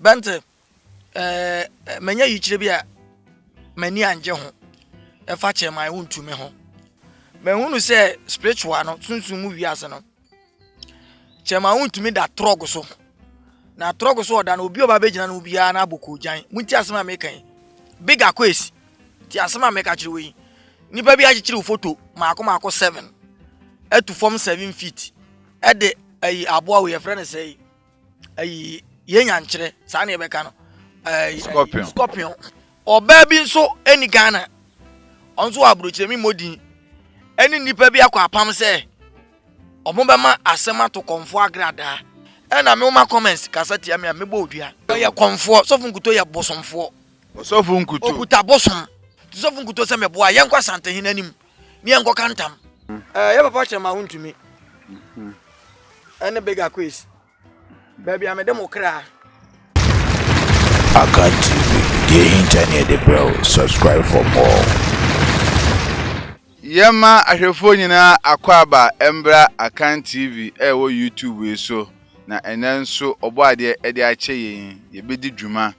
Bente menya yichire bia mani anje ho e fa che mai wontumi ho me hunu se spiritual no sunsun mu wiase no che ma wontumi da trog so na trog so oda na obi oba begina na obi ya na aboko jan munti asema me kan big akwesi ti asema me ka chire we nipa bi achichire photo maako 7 to form 7 feet e de ayi aboa we friend say ayi yenya nkyere sa na ebeka no scorpion oba bi nso eni Ghana onso abrochire mi modin eni nipa bi akwa apam se omobema asema to konfo agrada ena me uma comments kasati am ya mebo odua ye konfo sofu nkuto ye bosomfo sofu nkuto okuta bosom sofu nkuto se mebo a ye nkwa sante hinanim ni enko kantam ye papa che ma huntumi ene bega quiz baby amede mo kra Akan TV, the internet bro. Subscribe for more. Yema ahwefo nyina akwaba embra Akan TV wo YouTube so na enenso oboade ede ache yen ye bedi dwuma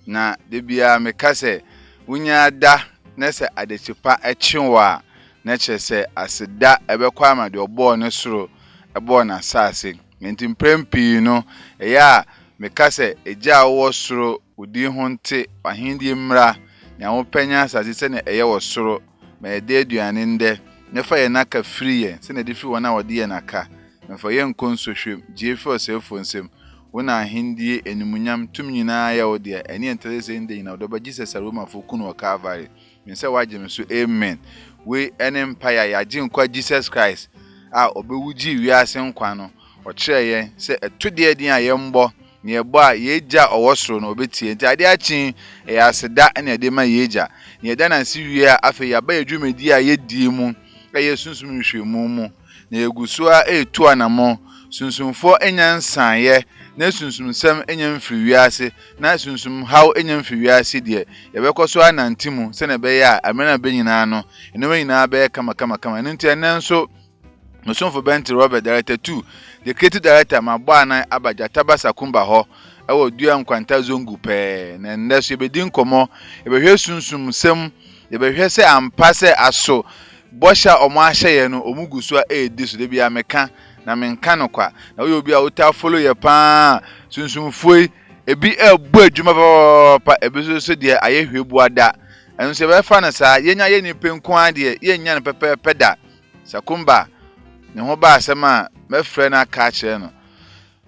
na de bia mekase wunya da na se adechipa echenwa na chese aseda ebekwa amade obo ne soro ebo na sase ntimprempi no ya mekase eja wo soro udi honte ahindie mra na wo panya asase se na eye wo soro ma de aduane nde ne fa ye naka free ye se na de fi wona wode ye naka na fa ye nkonsohwem jefi osefo nsem wona ahindie enimunyam tum nyina ya wo de eni enterese nde nyina do ba Jesus aroma fo kunu o Calvary me se waje me so amen we en empire ya ji nkwa Jesus Christ a obewuji wiase nkwa no o kire ye se etode adin aye mbo ne ebo a yeja owosoro no obetie nti ade achi e aseda na ade ma yeja ne eda na si wie a afa ya ba edwumedi a yedie mu e sunsun nhwemu mu na eguso a etu anamo sunsunfo enyansan ye na sunsun sem enyam firi wiase na sunsun haw enyam firi wiase de yebekoso anantimu se na be ya amena be nyina no eno nyina be kama nti enenso Musonfo Bente Robert Director 2 the creative director Mabana Abaja Tabasa Kumba ho ewo dua nkwanta zongu pe na ndeso ebedi nkomo ebehwe sunsum sem ebehwe se ampase aso bosha omo ahye no omuguso a edi so de bia meka na menka no kwa na we obi a uta follow ye pa sunsum foi ebi ebu adwuma pa ebi so de ayehwe buada enso be fa na sa yenya ye ni penko ade yenya no pepe da Sakumba ne ho ba asema mefre na aka kire no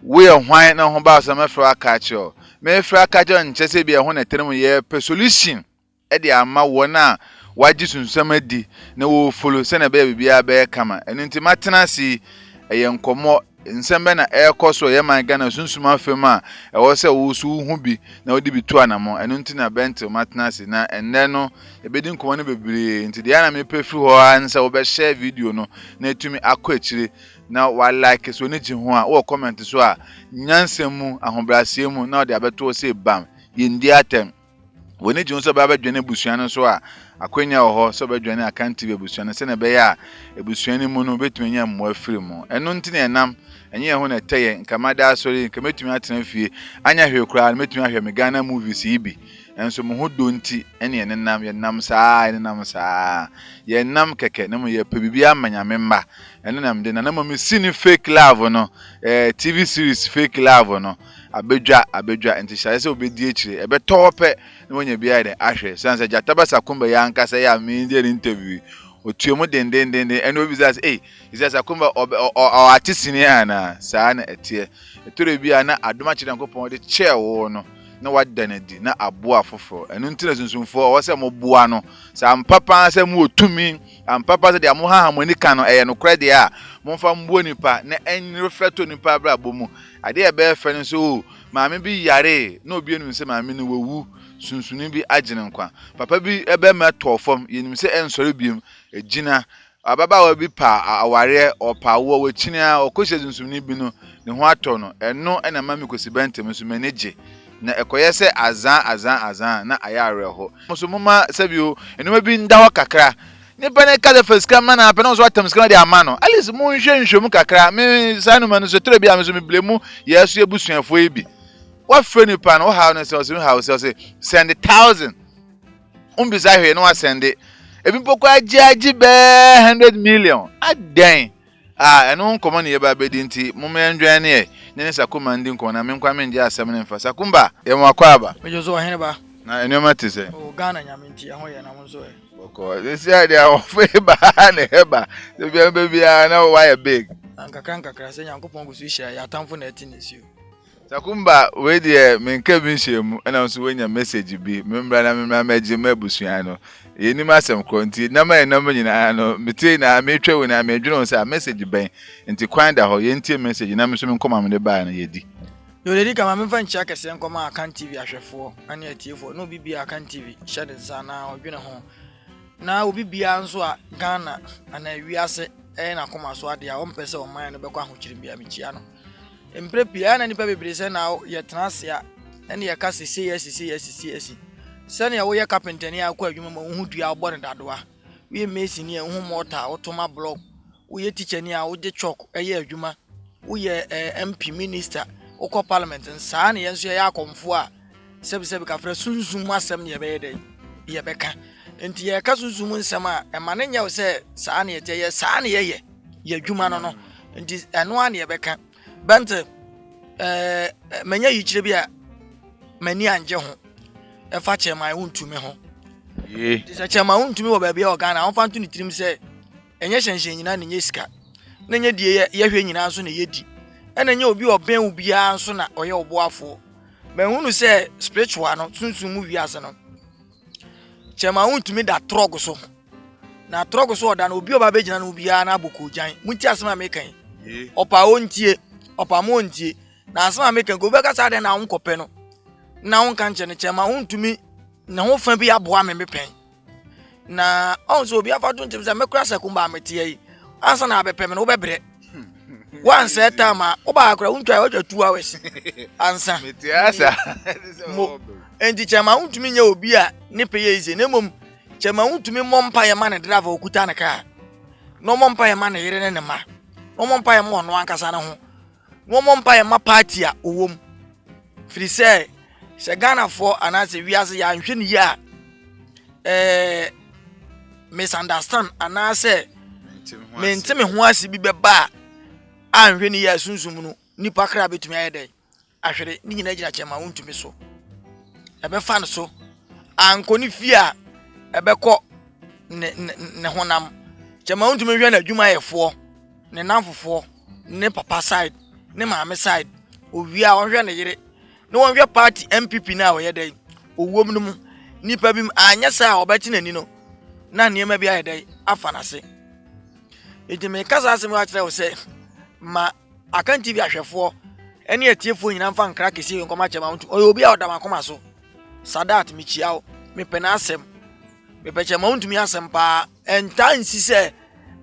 we hwan na ho ba asema mefre aka kire mefre aka kire nchese bia ho na terem ye solution e de ama wona waji sunsum adi na wo follow se na be bia be kama eno nti matena si eye nkomo nsembe na ekoso ye man Ghana sunsum afema e wo se wo su hu bi na odi bitu anamo eno nti na Bente matena si na enne no ebedi nkomo ne bebre nti dia na me pefi ho ansa wo be share video no na etumi akọ akire na wa like so ne ji ho a wo comment so a nyansemu ahobrasem mu na odi abeto se bam ye ndi atem woni ji so ba badwane busuan no so a akwenya ho so badwane Akan TV busuan se na be ya ebusuan mu no betumi nya mo afiri mu eno nti na enam enye ho na teye nkamada sori nkametumi atena fie anya hwe kura metumi ahwe me Ghana movies ibi enso mo ho do nti ene enenam ye nam saa ye nam keke ne mo ye pe bibia amanyame mba ene nam de na mo me sini fake love no TV series fake love no abedwa enti sha se obedi akire ebe tope ne wonya bia de ahwe sanse Tabasa Kumba ya nkasa ya me de interview otuemu den ene obi zas izasa Kumba o atisini ana saa na etie etore bia na adoma kire nkopon de chewo no na wadana di na aboa foforo enu ntira sunsumfo o se mo boa no sa mpapa se mo otumi ampapa se de amo ha harmonica no no krede a momfa mbo nipa na enrefeto nipa bra bomu ade e be fe no so maame bi yare na obi enu se maame no wawu sunsuni bi agene nkwa papa bi ebe meto fom yenim se ensore biem egina ababa wa bi pa aware opa wo wachina okohye sunsuni bi no ne ho ato no eno na mami kosi Bente so manage na ekoye se azan na ayare ho so mama sabio enuma bi ndawo kakra ne bane ka da faska mana pe no so atam ska de amano alice mu nhwe nhwem kakra me sanu manu so tere bi am so me blemu yesu ebusuafo ebi what friend pan or how say send 1,000 umbisa hwe no send it ebi poko aji be 100 million adan eno nkomo ne yeba bedi nti momendwan ne ne Sakuma ndi nkomo na menkwa mendi asem ne mfa Sakumba ye mwakwa aba mejozo hene ba na enoma tese o Ghana nyamenti ho ye na monzo boko this year they are favor na heba so be na why big ankakra se Nyankopon gusu hia ya tamfo na etinisio Sakumba we dey menka bi nhyiemu na nso wenya message bi membra na meji mabusua no yeni masem kronti na ma nyina no mete na metwe we na medwene so message ben nti kwanda ho yentie message na meso menkoma me de ba na yedi yo dedi kama memfa nchia kese nkoma Akan TV ahwefo ane atiefo no bibia Akan TV shade sana odwene ho na obibia nso a Ghana ana wiase na koma so ade a ompese o man no bekọ ahokyiri bia mechia no emprepia na nipa bebrese na ye tenase a ene ye ka sisi sani ya wo ye carpenter ni akọ adwuma ma hu dua obọ ne dadoa we mason ni hu mortar otoma block wo ye teacher ni a wo de chalk eye adwuma wo ye MP minister okọ parliament nsa na ye nso ye akomfo a sebi ka fra sunsun asem ne ye be dey ye beka enti ye ka sunsun nsem a e ma ne nya wo se sa na ye te ye sa na ye adwuma no enti eno a na ye beka bante menya yichire bia mani anje ho e fa chairman wuntumi ho se chairman wuntumi wo ba bia o Ghana on fa ntu ni tirim se enye hyenhyen nyina ne nyesika na nye die ye hwe nyina so na yedi ena nye obi oben ubia so na oye oboafo menhunu se spiritual no sunsun mu wiase no chairman wuntumi da trog so na trog so da na obi oba begina na ubia na aboko jan munti asema mekan opa ontie opa mo ontie na asema mekan go beka sa de na nkope no na wonka nche ne chema wontumi na ho fa bi aboa me mepen na onso obi afa tuntim za mekura Sakumba amete yi ansa na abepem no bebre one set time oba akura wontwa watwa 2 hours ansa metiasa endi chema wontumi nya obi a ne peye ize na mom chema wontumi mompa ye ma ne driver okuta ne ka no mompa ye ma ne yire ne ma no mompa ye ma ono ankasa ne ho no mompa ye ma party a owom free say se Ghana for anase wiase ya nhwe ne ya misunderstand anase mentime ho ase bi beba anhwe ne ya sunsun no nipa kra betumi ayede ahwere ni nyina gina chema wontumi so ebe fan so ankoni fia ebe ko ne honam chema wontumi hwe na adwuma yefo ne namfofo ne papa side ne maame side owia onhwe ne yire no one we party MPP na we dey owom no mu nipa bi anya sa obeti nani no na niema bi ayedai afanase edi me kasa asem wa kire wo se ma Akan TV ahwefo ene atiefo nyina mfa nkra kesi nkoma chema ntu obi a odama koma so Sadat mi chiao me pena asem me pe chema ntu mi asem pa enta nsi se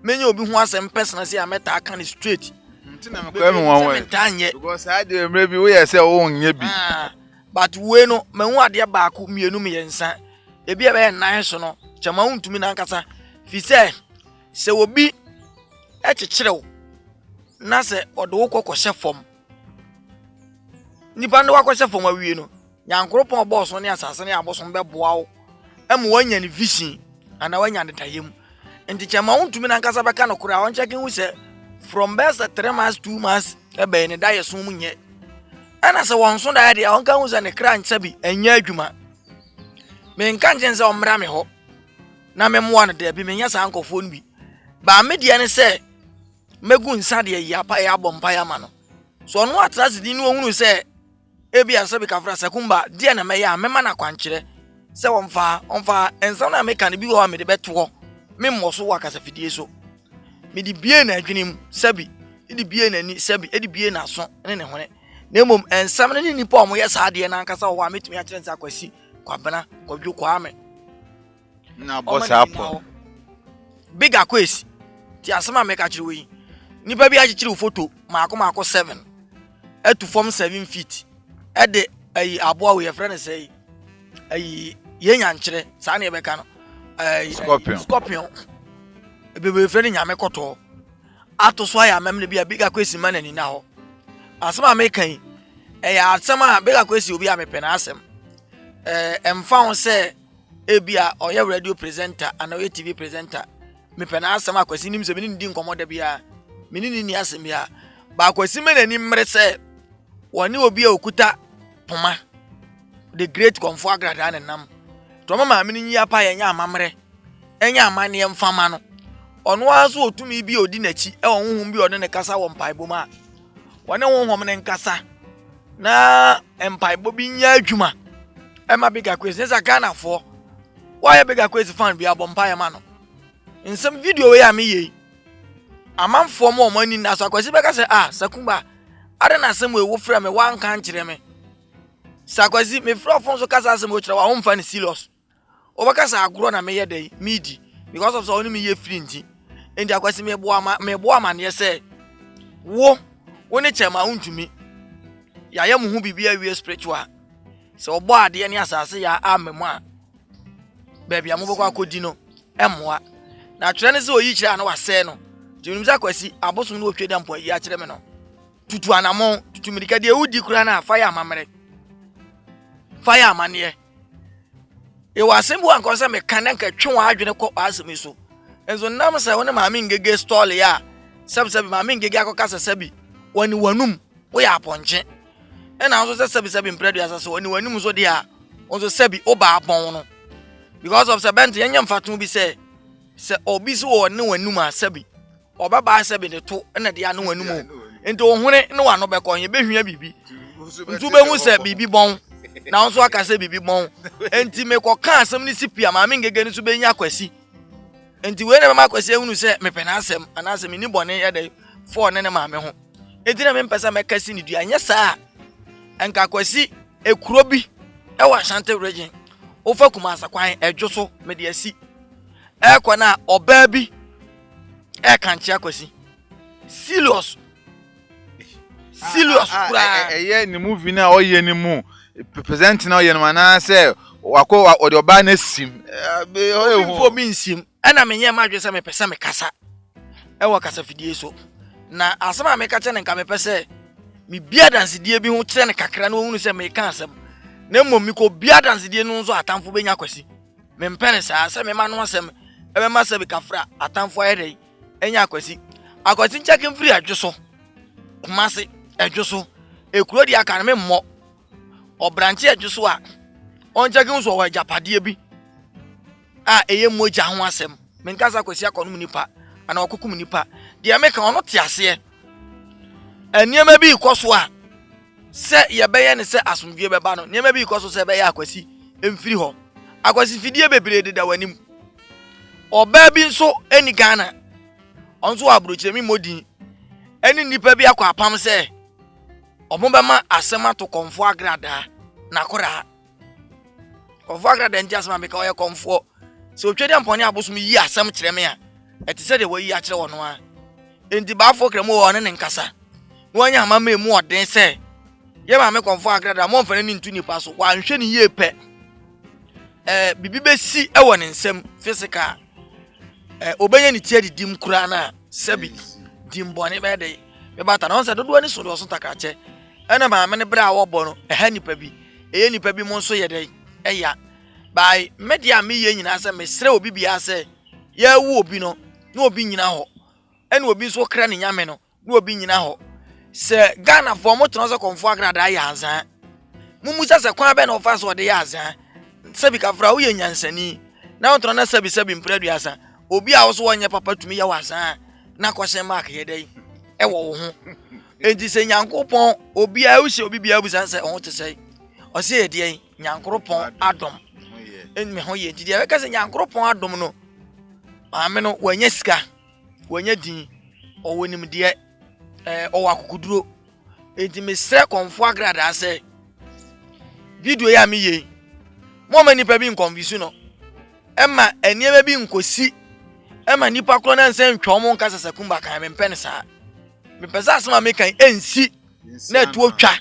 menye obi ho asem personal se ameta Akan straight na mekwa me won because I dey maybe we say o nya bi but we no me hu ade baako mienu me yensa ebi e be nan so no chema untumi na nkasa fi se obi e chichirew na se odo wo kokose fom nipa ndo wakose fom awie no nyankropon boss ne asase ne aboso be boa wo em wanya ne vision ana wanya ne tayem enti chema untumi na nkasa be ka no kura won checking hu se from best 3 months 2 months ebe ne da yeso munye ana se won so da dia on kan uza ne kra ncha bi anya adwuma me nka njen se omra me ho na me mo an da bi me nya sa ankofo nbi ba me dia ne se megu nsa de ya pa ya bompa ya ma no so no atrase di ni ohunu se ebi ansa bi kafra Sakumba dia na me ya me ma na kwankyere se onfa ensa na me kan bi ho me de beto me mmoso wakasa fidie so me di bie na adwenem sabi di bie na ni sabi di bie na so ne hone na mom ensam ne nipa omo ye saade na ankasa wo ametumi a kyerɛ akwasi kwabena kwadwo kwame na boss apo big akwasi ti asema me ka kyerɛ we nipa bi akyerɛ photo maako 7 etu form 7 feet ede ayi aboa we friend say ayi yenya nkyerɛ saa na ye beka no scorpion ebebe friend nyame koto ato so ya memne bia big akwesi manani na ho asema me kan ya asema bega kwesi obi a mepena asem emfa ho se ebia oye radio presenter and oye TV presenter mepena asem akwesi nim se meni ndi nkomo da bia meni ni asem ya ba kwesi menani mmre se woni obi a okuta poma the great Komfo Agrada nenam to mama meni nyi apa ye nya amamre enya amane ye mfama no ono aso otumi bi odi nachi e honhom bi ode ne kasa wo mpaebo ma wone honhom ne nkasa na mpaebo bi nya adwuma e ma bega kwesi za Ghana fo why bega kwesi fan bi abompa ma no nsem video we ya me ye amanfo mo mani na so akwesi beka se sakumba ade na asem we wo fra me wan kan kire me sakwesi me fra fon so kasa asem wo kire wa homfa ne serious obaka sa agro na me ye dey midi because of so oni me ye free nti endi akwesi me bo ama ne se wo woni chema untumi ya ye mu hu bibia wie spiritual so obo ade ne asase ya amemu a baby amobekwa akodi no emmoa na twere ne se oyi kire ana wase no tinim za kwasi abosom no otwe dampo yi a kire me no tutu anamon tutu mirika de udi kura na fire amamre fire amane e wasembu anko se me kananka twenwa adwene ko asemi so enzo nam se woni maami ngege stall ya sabi maami ngege akokasa sabi woni wanum wo ya aponche e na nso se sabi mpredu asase woni wanum so de a onso sabi oba abon no because of sabent yenya mfatu bi se obi so woni wanum asabi oba ba sabi ne to na de anu wanum enti ohune ne wa no be ko ye behwia bibi ntu be hu se bibi bon na nso aka se bibi bon enti me ko ka asem ni sipia maami ngege ni so be nya akwasi enti we na makwasi ehunu se mepena asem anasem ni bone ye dey for ne maame ho enti na me mpesa mekasi ni dua nya saa enka akwasi ekuro bi e wa Ashanti region ofa kuma asakwan edwoso me de asi e kwa na oba bi e kanche akwasi serious kura eye ni movie na oye ni mu present na oye no mana se wako ode oba na sim be oye ho mi nsim ana menye ma dwese me pese me kasa e wo kasa fidie so na asema me ka che ne nka me pese mi bia dance die bi ho kire ne kakra na ohunu se me ka asem na mmom mi ko bia dance die no nso atamfo benya kwasi me mpene sa se me ma no asem e be ma se bi kafra atamfo ayedai enya kwasi akwasi ncheke free adwoso kumase adwoso ekuro di aka na me mmo obranche adwoso a oncheke nso wa japade bi eye moja ho asem me nkasa kwasi akono nipa ana okokum nipa de ameka ono te ase eniema bi ikoso a se ye beye ne se asomdwe beba no niema bi ikoso se beye akwasi emfiri ho akwasi fidie bebre de da wanim oba bi nso eni Ghana onso abrochire mi modin eni nipa bi akwa apam se omobema asema to Komfo Agrada na kora Komfo Agrada nti asema meka oye Komfo se otwede ampone abosom yi asem kire me a eti se de wo yi a kire wono a enti ba afo kremo wo ne nkasa wonya amama emu oden se ye ma me Komfo Agrada mo mfane ni ntu nipa so wa nhwe ni ye pe bibi besi e wo ne nsem physical obenya ni tie didim kura na sabi dimbone be de be bata na onse dodo ani so do so takache ena ma me ne bra wo bo no ha nipa bi eye nipa bi mo nso ye de eya by media me ye nyina se me sre obi bia se ye wu obi no na obi nyina ho ena obi so kra ne nyame no na obi nyina ho se Ghana for mo tno so Komfo Agrada ya azan mumu se kwa be na ofa so de ya azan sabi ka fra wo ye nyansani na ontro na sabi mpradu asa obi a wo so wonye papa tumi ya wazan na kwose mark ye dai e wo ho enti se Nyankopon obi a uhye obi bia busan se ho te sei o se ye de Nyankopon adom en me ho ye enti de ka se Nyankopon adom no maame no wanya sika wanya din o wonim de o wakukuduro enti me sre Komfo Agrada se video ya mi ye mo mani pa bi nkonvisu no emma eniema bi nkosi emma nipa kro na nse ntwom nka sesekumba kan me mpene sa me pesa asema me kan ensi na tu otwa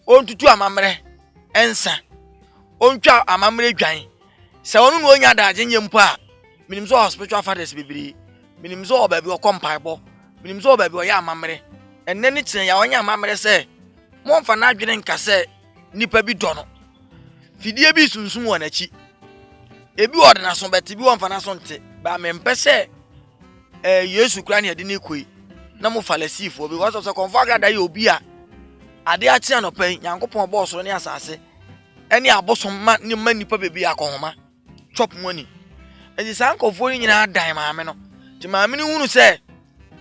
ontutu amamre ensa ontwa amamre dwan se wonu no onya da agenye mpo a minim so hospital fathers bibiri minim so oba bi okompaibo minim so oba bi oya amamre enne ni kire ya onya amamre se mo mfa na adwene nka se nipa bi dɔ no fidie bi sunsum wɔ n'akyi ebi wɔ de na so bɛte bi wɔ mfa na so nte ba me mpɛ sɛ Yesu kura ne yɛde ne koi na mo falasifo bi because of the confagada yɛ obi a ade akyea no pɛn Nyankopɔn bɔ soro ne asase ɛne abosom ma ne ma nipa bebi akɔhoma chop money ɛdi san kɔfo ni nyina dan maame no ti maame ni hunu sɛ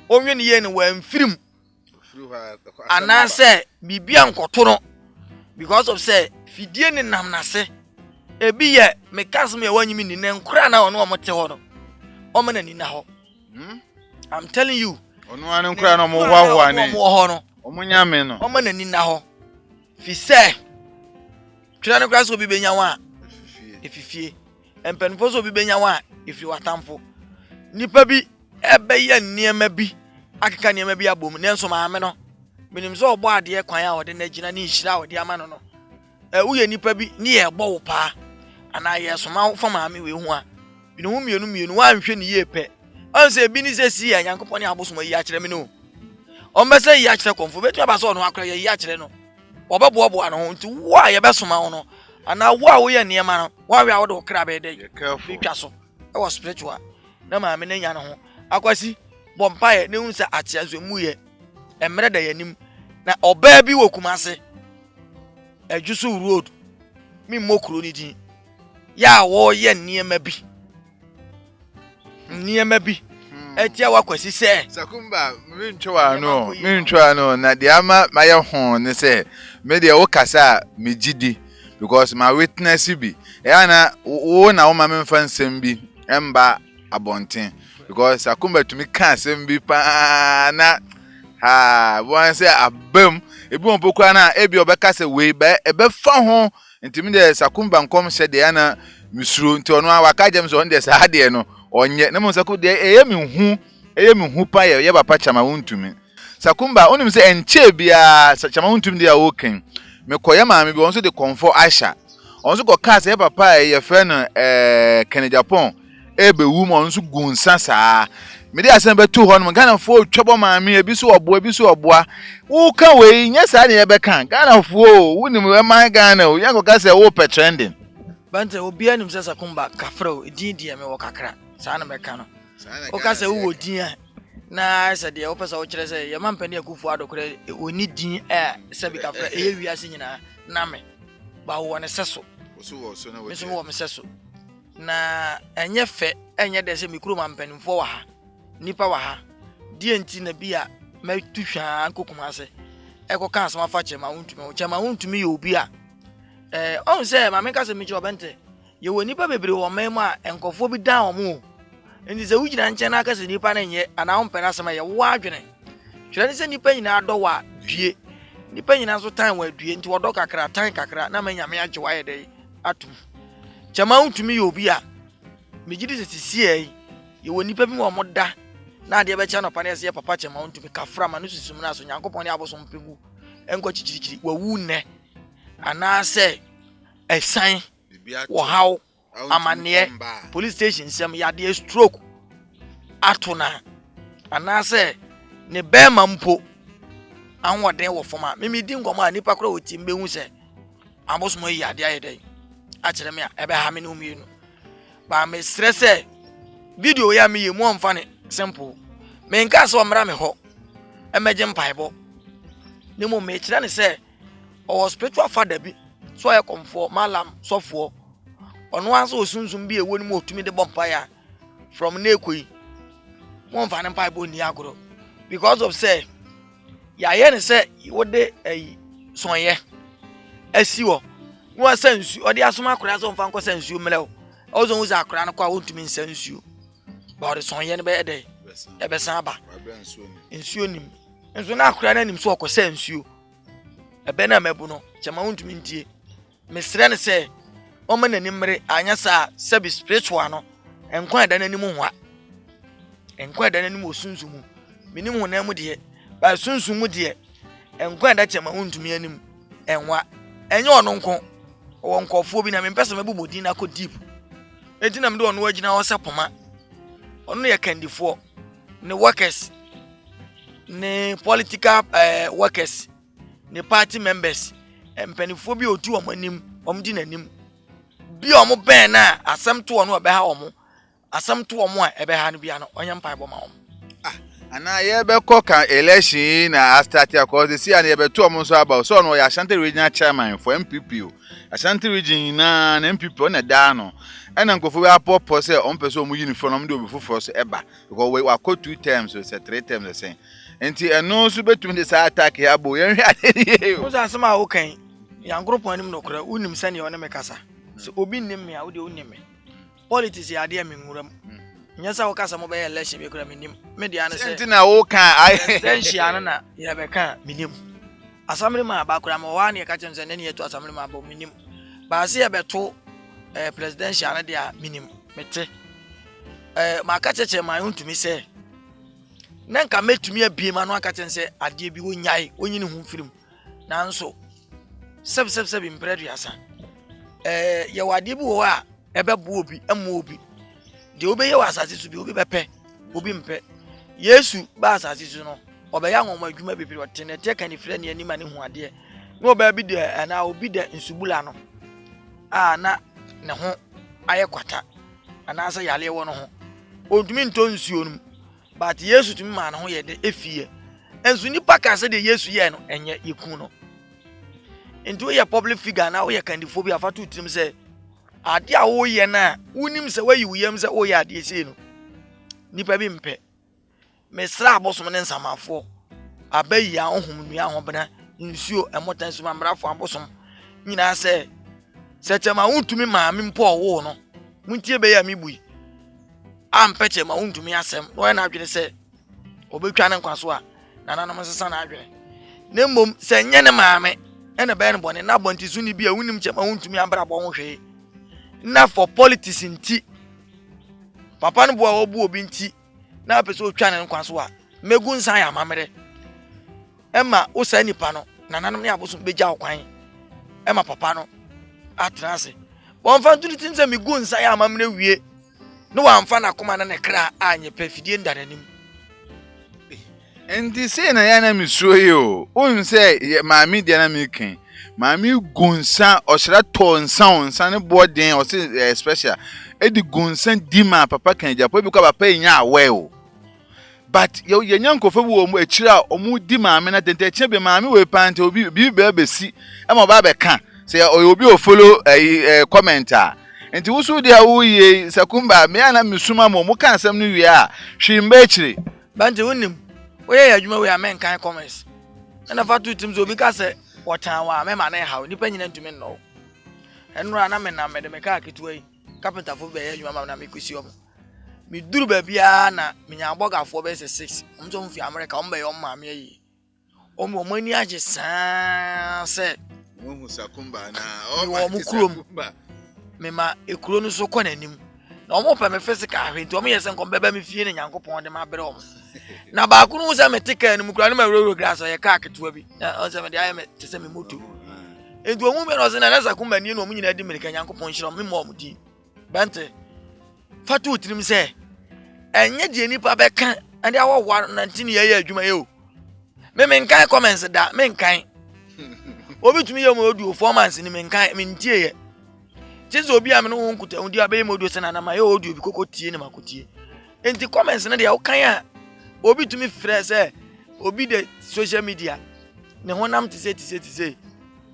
onwe ne ye ne wa mfirim ana sɛ bibia nkɔto no because of say fidie ne nam nase ebi ye mekas me wanyimi ni ne nkura na ono omote ho no omo na ni na ho I'm telling you ono ane nkura na omo hwa ne omo ho no omo nyame no omo na ni na ho fi sɛ twira ne kura so bi benya wa efifie empenfo so bi benya wa ifiri watamfo nipa bi ebeye niema bi akeka niema bi abom ne nso maame no minim so obo ade kwan a ode na gina ne nhira ode ama no no uye nipa bi ne ye bo wo pa ana ye soma fa maame we hu a bi no hu mienu wa nhwe ne ye pe on se bi ni se si ya Nyankopɔn ne abosom yi a kyerɛ me no on be se yi a kyerɛ konfo betu aba so no akra yi a kyerɛ no obebobo ano nti wo a ye besoma wo no ana wo a wo ye niema no wa we a wo de okra be dey bi twa so e was spiritual na maame ne nya no ho akwasi bompae ne hu se atia so mu ye emre da yanim na oba bi wo Kumase Ejusu road mi mokro ni din ya wo ye niema bi etia wakwasi se Sakumba mi ntwa no na de ama maye ho ne se me de wo kasa me gidi because my witness bi na wo na wo ma me mfa nsem bi emba abonten because Sakumba tumi kan nsem bi pa na wan se abam ebi won pokwa na ebi obeka se we ba ebe fa ho ntimi de Sakumba nkom hye de na misuro nti ono awaka jem so on de sa de no onye na mo Saku de eye mi hu pa ye papa chama wontumi Sakumba onim se enche bia chama wontumi de a woken me koye maame bi won so de komfo Aisha on so ko ka se papa ye fe no Kene Japan ebe wu mo on so gunsa saa me dey asen betu ho no Ghana fo twebo maame ebi so oboa wo ka we nya saa ne ye be kan Ghana fo wunim we man Ghana o yanko ka se wo pe trending bante obi anim se Sakumba kafro din die me wo kakra saa na me ka no o ka se wo din na se de wo pesa wo kire se ye mampani akufu adokore oni din se bi kafra e wi ase nyina na me ba wo ne seso so na wo so wo me seso na enye fe enye de se mikro mampanimfo wa ha nipa wa ha die nti na bia metuhwa Kumase eko kan sama fa chema wontumi ye obi a on se ma me ka se mi cho bente ye wo nipa bebre wo mem a enkofo bi dan omo ndi se wugina nche na aka se nipa na nye ana wo mpena sama ye wo adwene twere ni se nipa nyina do wa due nipa nyina so tan wa due nti wodo kakra tan kakra na manya me agye wa ye dai atum chema wontumi ye obi a megidi se sisie ye wo nipa bi wo moda na de be cha no pa na se papa chema wontumi kafra ma no susum na so Nyankopɔn ne abosom pegu enko chichirichiri wa wu ne ana se esan wo haw amane police station sem ya de stroke atuna ana se ne be mampo anwoden wo foma mimi di ngomo a nipa kro otimbe hu se abosom yi ade ayedai a kire me a ebe ha me no mienu ba me stress video ya me ye mu amfa ne simple me nka so mra me ho emeje mpaibo ne mo me kire ne se o spiritual father bi so ya komfo malam sofo ono anso osunsun bi ewo ni mo otumi de bompa ya from nekoi mo mfa ne mpaibo ni agoro because of say ya ye ne se wo de sonye asiwo wo sansu odi asoma akora so mfa nko sansu melew ozo wuza akora no kwa wotumi sansu ba de sonye ne be de e be san ba nsuo nim nso na akora na nim so okọ sansu ebe na mebu no chema wotumi ntie mesre ne se o ma nani mmere anya sa sebi spiritual no enkwa da nani mu hwa enkwa da nani mu osunsumu minim ho na mu de ba sunsumu de enkwa da chema wotumi anim enwa enye ono nko wo nkofo bi na me pese mebobodi na ko deep enti na me de ono wagina wo sepoma ono ye kandifo ne workers ne political workers ne party members mpanifo bi otu omo anim di nanim bi omo ben na asem to ono obeha omo asem to omo a ebeha no bia no onye mpa bo ma omo ana ye be ka election na start across the sea and ye be to omo so about so no ya Ashanti regional chairman for MPP o Ashanti region na MPP on da no ena nkofo we apopo say on person omo uniform no de obi foforo so eba because we akọ 2 terms so 3 terms the same enti eno so betumi de sa attack ya bo ye hwe ade o sa asem a wo kan yan group anim no kora unim sane yo ne mekasa so obi nim me a wo de unim me politics ya de me nwuram nyasa wo kasa mo be election be kora menim me de ane se enti na wo kan presidential na ya be kan menim assembly ma ba kora mo wa ne ka chem se ne yeto assembly ma ba menim ba se ya be to presidential na de a menim mete ma ka cheche ma untumi se nanka metumi abie ma no aka chem se ade bi wonyai onyini hu firim nanso seb impredu asa ye wade bi wo a ebebu obi emu obi de obe ye wasase su bi obi bepe obi mpe Yesu ba asase su no obeya nwoma adwuma bebiri otene te kan ifre ne ani ma ne hu ade no oba bi de na obi de nsubula no na ne ho aye kwata ana asa yale wo no ho ontumi nto nsuo no but Yesu tumi ma ne ho ye de efie ensu nipa ka se de Yesu ye no enye yekun no into your public figure now we can phobia for two teams say ade a wo ye na unim se we yem se o ye ade se no nipa bi mpe mesra abosom ne nsamafo abayi a ohum nua ho bena nsuo emotan so mamrafo abosom nyina se chema untumi maame mpo wo no muntie be ya mibui ampe chema untumi asem no na adwene se obetwa ne nkwaso a nananom sesa na adwene nemmom se nye ne maame ena be bone na bontisu ni bia wunim chema untumi ambra bo hwe na for politics nti papa no bo a obu obi nti na pese otwa ne nkwaso a megu nsan ya mamere ema usa nipa no nananom ne aboso beja okwan ema papa no atrase won fa ntuli nse megu nsan ya mamere wie no wamfa na koma na ne kra anye pefidie ndananim Endi say na ya na misro yo. Un say maami dia na mi kan. Maami gunsan osra to nsan ne boden o say special. E di gunsan di ma papa kan japo bi ko papa nya awe o. But yo yenya nkofo wo mu akira o mu di maami na tente che be maami we pante obi bi be si. E mo ba be kan. Say obi o follow commenter. Enti wusu dia wo ye sakumba me ana misuma mo kan asem no wie a hwimba akire. Bante wonim oye adwuma we amen kan comments na fa two teams obi ka se wotan wa me ma na ha nipa nyina ntumi no enura na me na me de me ka ketu yi carpenter fo be adwuma ma na me kwesi omo me duru ba bia na me nya abogafo be se 6 omto mfi America omba ye omma me yi omo mani age san se Muhu sakumba na o mu kurom me ma ekuro no so kɔ nanim na omo pa me physical ahwenti omo yesen ko beba me fie ne Nyankopɔn de ma bere omo na ba ku no se me tika no mukura no ma roro grass o ye ka ketewa bi na o se me de aye me te se me moto endu omu me no se na nasa kuma ni no omu nyina di America Nyankopɔn hiro me mo omu di bante fatu utirim se enye die nipa be kan ande awo 19 ye adwuma ye o me nkan comments da me nkan obi tumi ye mo odu 4 months ni me nkan me ntie ye Jesu obi am no nkuta undi abaye modu se na na ma ye odu bi kokotie ne makotie enti comments ne de ya kan a obi tumi frɛ sɛ obi de social media ne honam te se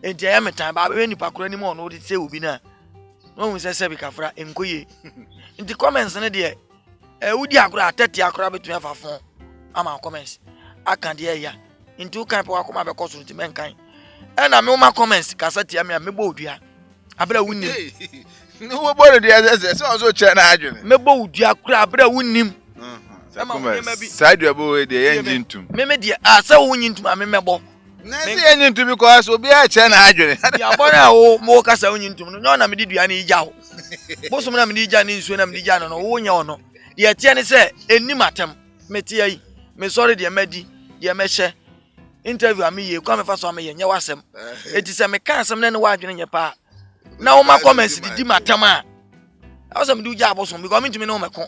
enti ya metan ba be nipa kora ni mo no de se obi na no hu sɛ bi kafra enkoye enti comments ne de udi akora atete akora betumi afafon ama comments aka de ya enti u kan pe wa koma be koso nti men kan na me uma comments kasa tia me mebo odua abra wunim no wo bodo dia se o so che na adwene mebo odua akora abra wunim side abo we de engine tum meme de asa wo nyintum amemebo na se engine tum because obi a che na adwene ya bona wo mo kasa wo nyintum no na me de dua na ija wo bosom na me de ija ne nsuo na me de ija no wo nya ono de tie ne se enim atem metie yi me sorry de madi de me hye interview am ye kwa me fa so am ye nya wasem eti se me kan asem na ne wa adwene nye pa na wo ma comments di matem a awesome do ja bosom because me ntumi no me ko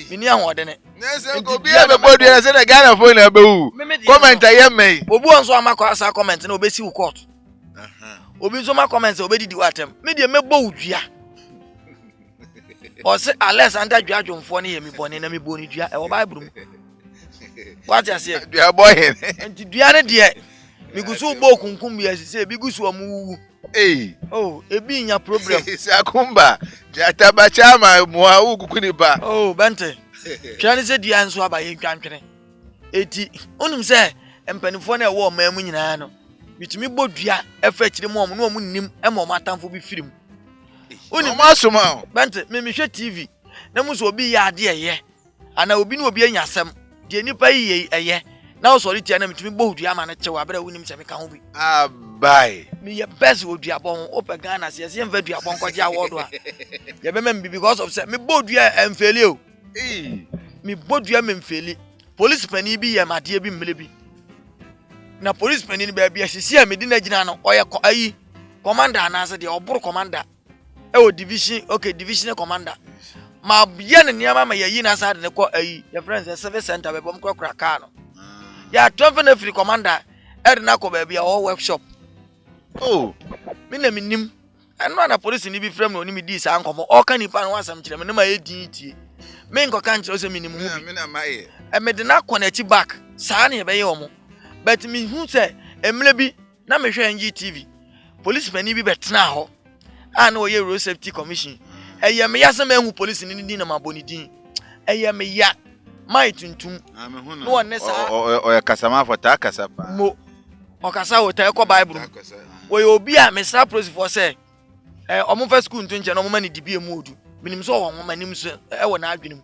mini ahode Nese ko bia be bodu ya se na Ghana phone na be wu. Comment aye me. Obi won so amakọ asa comment na obesi wu court. Obi so ma comment obedidi watem. Me de mebo udua. O se Alexander Dwadwonfo ne yemi bone na me boni dua e wo Bible mu. What you say? Dua boy. Enti dua ne de me gusu bo kunkum bi asise bi gusu omu. Oh, ebi nya problem. Sakumba. Jata ba chama mo awu kukuni ba. Oh, bente. Twa ne se dua nso abaye twantwene. Eti, onum se empanifo na e wo mamu nyina no. Bitumi bodua efa kire mo no mu nnim e mo matamfo bi firim. Oni masoma. Bente, me hwe TV. Na mu so obi ya ade eye. Ana obi na obi anyasem. De nipa yi eye. Na o so ri tia na mitumi bodua ma na chewa abra wonim se me ka ho bi. Bye. Me ye best odua bon ope Ghana se ye mfa dua bon kwaje awodo a. Ye be mem because of say me bodua emfeli o. Me bodua memfeli. Police pani bi ye made bi mmele bi. Na police pani ni ba bia sisi a medi na gina no oye ayi commander anase de oburu commander e o division okay divisional commander ma bia ne niama ma yayi na sa de ko ayi your friends the service center be bom krakra ka no ya 12 free commander e de na ko ba bia o workshop me na minim eno na police ni bi frame no ni mi di sa ankomo o ka nipa no wasam kire me na ma edin tie me nko kan kire o se minim hu me na maye e me de na connect back sa na e be ye omo but me hu say emle bi na me hwe NGTV police pani bi betena ho ana o ye road safety commission eye me yasem ehu police ni din na maboni din eye me ya mai tuntum me hu no won sa o ya kasama fota kasapa mo o kasa o ta ko Bible wo ye obi a me sa prose for say omo fa school ntu nche no mo mani dibie mu odu minim so wo manim so e wo na adwenem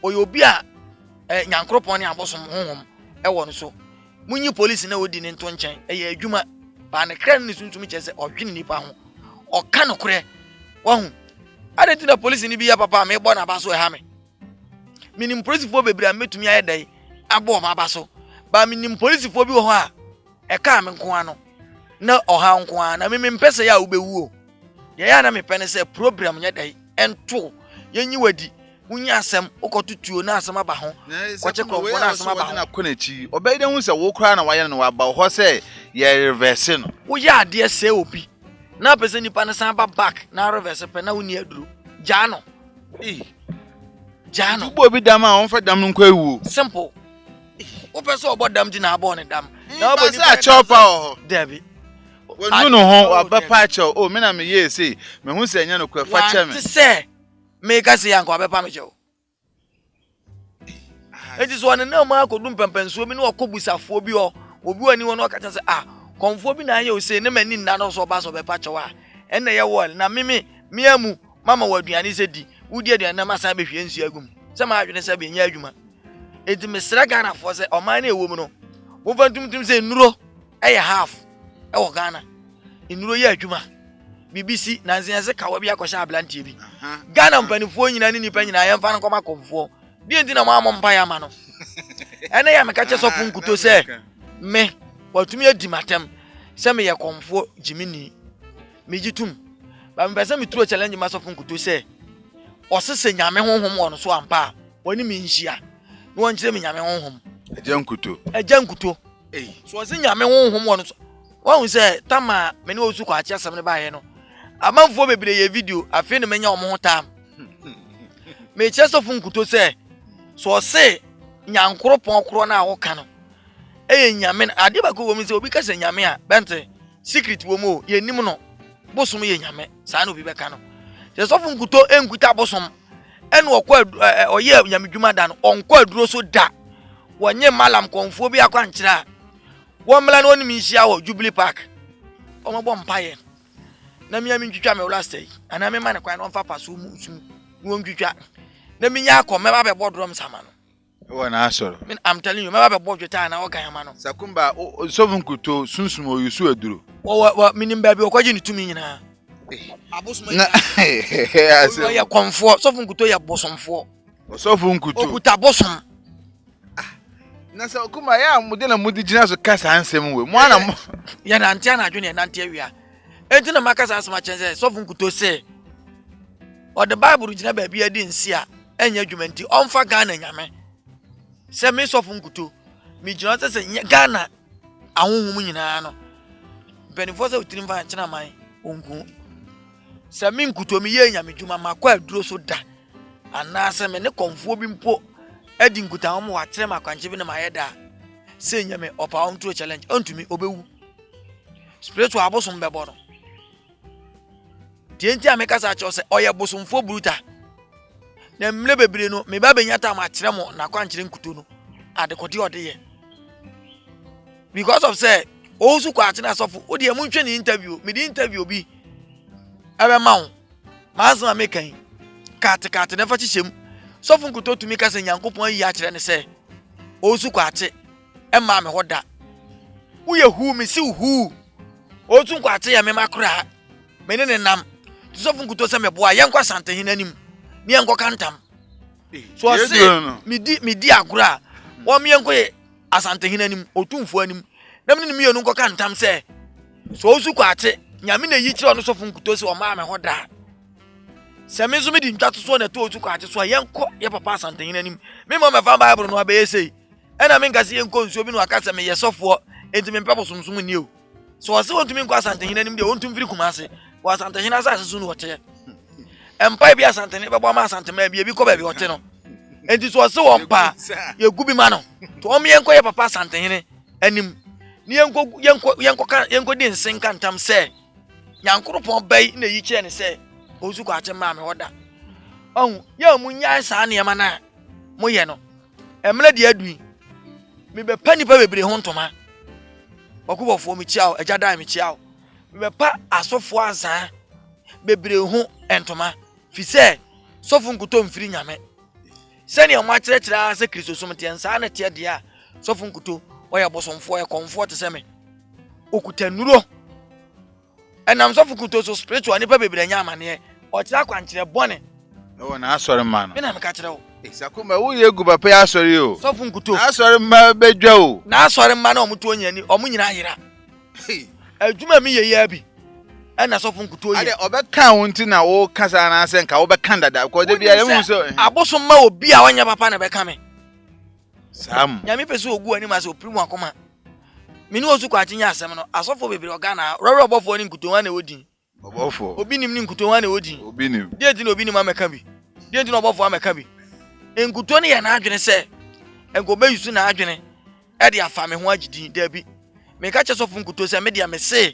wo ye obi a nyankropon ne abosom honhom e wo no so munyi police na odi ne nto nchen eye adwuma ba ne kran ne suntum che se odwene nipa ho o ka no kure wahu adeti na police ni bi ya papa me bo na ba so e ha me minim police fo bebira metumi aye dai abo ma ba so ba minim police fo bi wo ho a e ka me nko ano na o ha nko ana na me mpese ya ubewu o ye ya na me pene se program nya dai ento yenyi wadi munyi asem ukotutuo na asem aba ho kwache krofo na asem aba ho na konachi obey den hu se wo kra na waye no waba ho se ye reverse no wo ya ade se obi na pese nipa na san ba back na reverse pe na woni aduru jano jano bo obi dam a on fa dam no kwa ewu simple wo pese obo dam di na abo ne dam na obo ni a chopa ho debi wonu no ho aba pacho o me na me ye se me hu se nya no kwa fa che me se me ka se yanko abepa me chewo enti so na ma akodum pempenso bi na okobusafo bi o obi wani won o ka che se konfo bi na ye o se ne mani nna no so ba so bepa chewa enne ye wall na miamu mama waduane se di wudi aduane na masa behwe nsu agum se ma adwene se be nya adwuma enti mesra Ghana fo se o man na ewo mu no wo fantumtum se nuro eye half e wo Ghana nuro ye adwuma BBC na nsense kawo bi akosha ablantie bi Ghana mpanifo nyina ni nipa nyina yemfa no koma konfo bi enti na mo mpa ya ma no ene ya meka che sofu nkuto se me watumi adi matem se me ye konfo jimini mejitum ba mbese me turo challenge ma sofu nkuto se osese nyame honhom wono so ampa woni me nhia no won kire me nyame honhom eja nkuto so ose nyame honhom wono so won se tama me ne osu kwa achi asem ne ba ye no amanfo bebere ye video afi ne menya omo hotam me che sofu nkuto se so se nyankoro pon koro na awoka no nyame ade ba ko wo mi se obi ka se nyame a bente secret wo mo ye nim no bosom ye nyame sa na obi be ka no che sofu nkuto enkuta bosom ene okọ oye nyame dwuma da no onko aduro so da wonye malam konfo bi akwa nkyira wo mla no nim nhia wo Jubilee Park o mo bom paye na mi ntwitwa me last day ana me man kwan no mfa paso mu usum no ntwitwa na mi nya akọ me ba be bodrom sama no wona asoro I'm telling you me ba be bodweta na o kan ma no Sakumba sofu nkuto sunsum oyusu aduro wo minim ba bi okwaje ni tumi nyina abosoma ya ya konfo sofu nkuto ya bosomfo sofu nkuto okuta bosom na Sakumba ya mude na mudi gina so kasa ansem we mu ana ya na antia na adwene na antia wia enti na makasa asema chense sofu nkuto se o the Bible gina ba bia di nsia enya adwuma nti onfa Ghana nyame se me sofo nkuto me gyina se Ghana ahonhom nyinaa no benefo se utirim fa nkyena man onku se me nkuto me ye nyame dwuma makwa aduro so da ana se me ne konfo bi mpo edi nkuta ho wa kyerɛ makwanche bi na mayeda se nyame opa on to challenge ontumi obewu spiritual abosom bebo no tienti ameka sa cho se oye bosomfo bruta na mle bebre no me ba benyata ma kyerɛ mo na kwankyere nkuto no adekode odeye because of say osu kwa kyena sofo odi emu ntwe ni interview me di interview bi ebe mawo maazma mekan kate na fa chihyem sofo nkuto tumi ka se Nyankopon yi a kyerɛ ne se osu kwa kye emma me hoda wo ye hu me si hu osu kwa kye ya me makora me ne nam sofo nkuto se me boa yenkwa santahin anim ni enko kantam so say me di agora wo me enko ye asantahin anim otumfo anim na me ne me yenu enko kantam se so osu kwa kye nyame na yi kyerɛ no sofo nkuto se o ma me hoda se me zo me di ntwato so na to osu kwa kye so yenko ye papa asantahin anim me mo me fa bible no abaye sei ena me nkase yenko nsuo bi no aka se me ye sofo enti me pepo somsom ni o so o se wontumi nko asantahin anim de wontum firi kumase wa asantahin asa so no wote empa bi asantahin bebo ma asantema bi ko ba bi wote no enti so o se won pa ye gubi ma no to o me yenko ye papa asantahin anim ni yenko di nsenka ntam se Nyankoropon bai na yi kyerɛ ne se osu kwa kye ma me hoda on ya mu nya sa ne ma na mo ye no emle de adui me be pa nipa bebre ho ntoma wakubofo mi chiao agyadan mi chiao me be pa asofo azan bebre ho entoma fi se sofo nkuto mfiri nyame se ne mo akyerɛkyerɛ se Kristo somte nsa na te de a sofo nkuto oya bosomfo e comfort se me okutanuro enam sofo nkuto so spiritual nipa bebre nya amane o kyerɛ kwankyerɛ bone no na asɔre ma no me na me ka kyerɛ wo Sakuma wo ye gu papa ya asɔre o sofo nkuto na asɔre ma bedwa o na asɔre ma na omuto onyani omunyina ayira adwuma mi ye ya bi ena sofo nkuto ye ade obeka wonti na wo kasa na ase nka wo beka dada ko de bia emu so abosom ma obi a wanya papa na beka me sam nyame pese ogu ani ma se oprimu akoma mini osu kwa chinya asem no asofo bebre oga na roro obofo ni nkuto wa na odin obofo obi nim ni nkuto wa na odin obi nim die di na obi nim ameka bi die di na obofo ameka bi nkuto ne ye na adwene se enko be yusu na adwene e de afa me ho agidin da bi me ka che sofo nkuto se me de me se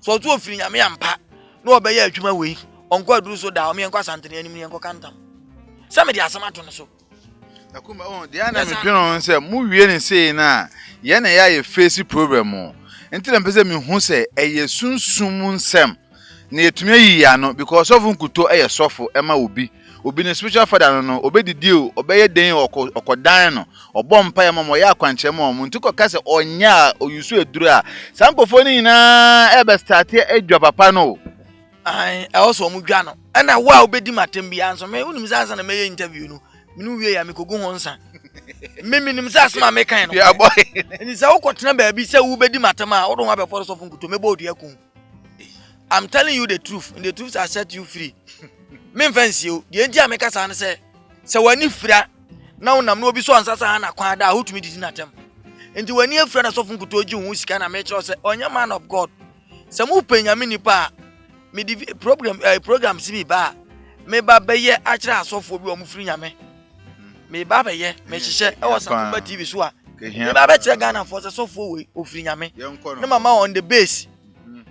so to ofiri nyame ampa na obeye adwuma wei onko aduru so da o me enko asantene anim ne enko kantam se me de asama to no so Sakuma on dia na me dwene se mu wie ne sei na ye na ya ye face problem o enti na pese me hu se eye sunsum nsem na etumi yi ya no because of nkuto eye sofo ema obi ne spiritual father no obedidi o obeye den okodan no obompa ya mamo ya akwanche mo ntuko kase onya oyusu eduru a sampofo ni na ebe start edwa papa no ai e also mu dwa no na wa obedi matem bi anso me unim sansa na me interview no minu wie ya me kogu ho nsa me nim sa asma me kan no ya boy ni sa ukotena ba bi se wo bedi matem a wo don wa be for so funkuto me bodu akun I'm telling you the truth and the truth shall set you free me fancy o de enti ameka sa ne se wani fira na wonam na obi so ansasa na kwa da hotumi didi na tem enti wani afira na so funkuto oji hu sika na me kire se onya man of God se mu penya me nipa me di program si bi ba me ba beye a kire asofo bi o mu firi nyame me ba beye me hihye e wo Sakumba TV so a me ba be kire Ghana for se sofo we ofiri nyame na mama on the base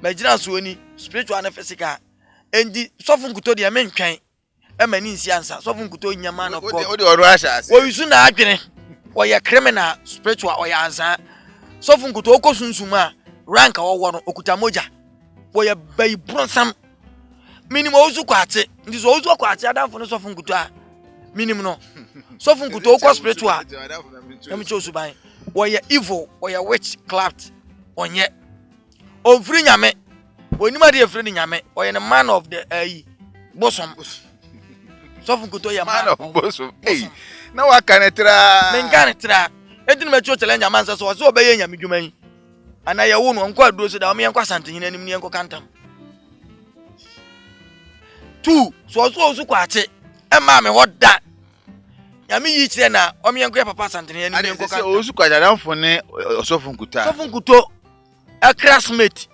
me gina so ni spiritual and physical endi sofo nkuto de me ntwan e mani nsi ansa sofo nkuto nya man of God odi oru asase wo yusu na adwene wo ye criminal spiritual wo ya ansa sofo nkuto okosunsum a rank wo no okuta moja wo ye bai bronsam minimum ozu kwate ndi so ozu kwate adamfo no sofo nkuto a minimum no sofo nkuto okọ spiritual em chosu ban wo ye evil wo ye witch craft onye ofri nyame onima de efri nyame wo ye the man of the bosom sofo nkuto ye man of bosom na wa kanetra men kanetra enti me cho challenge amansa so wo be ye nyame dwuman ana ye wo no nko aduro so da wo me enko asantehin anim ne enko kantam 2 so ozu kwate e ma me hoda nyame yi kire na omiyenko ya papa santene ani menko ka osu kwajadanfo ne osofo nkuta sofo nkuto a classmate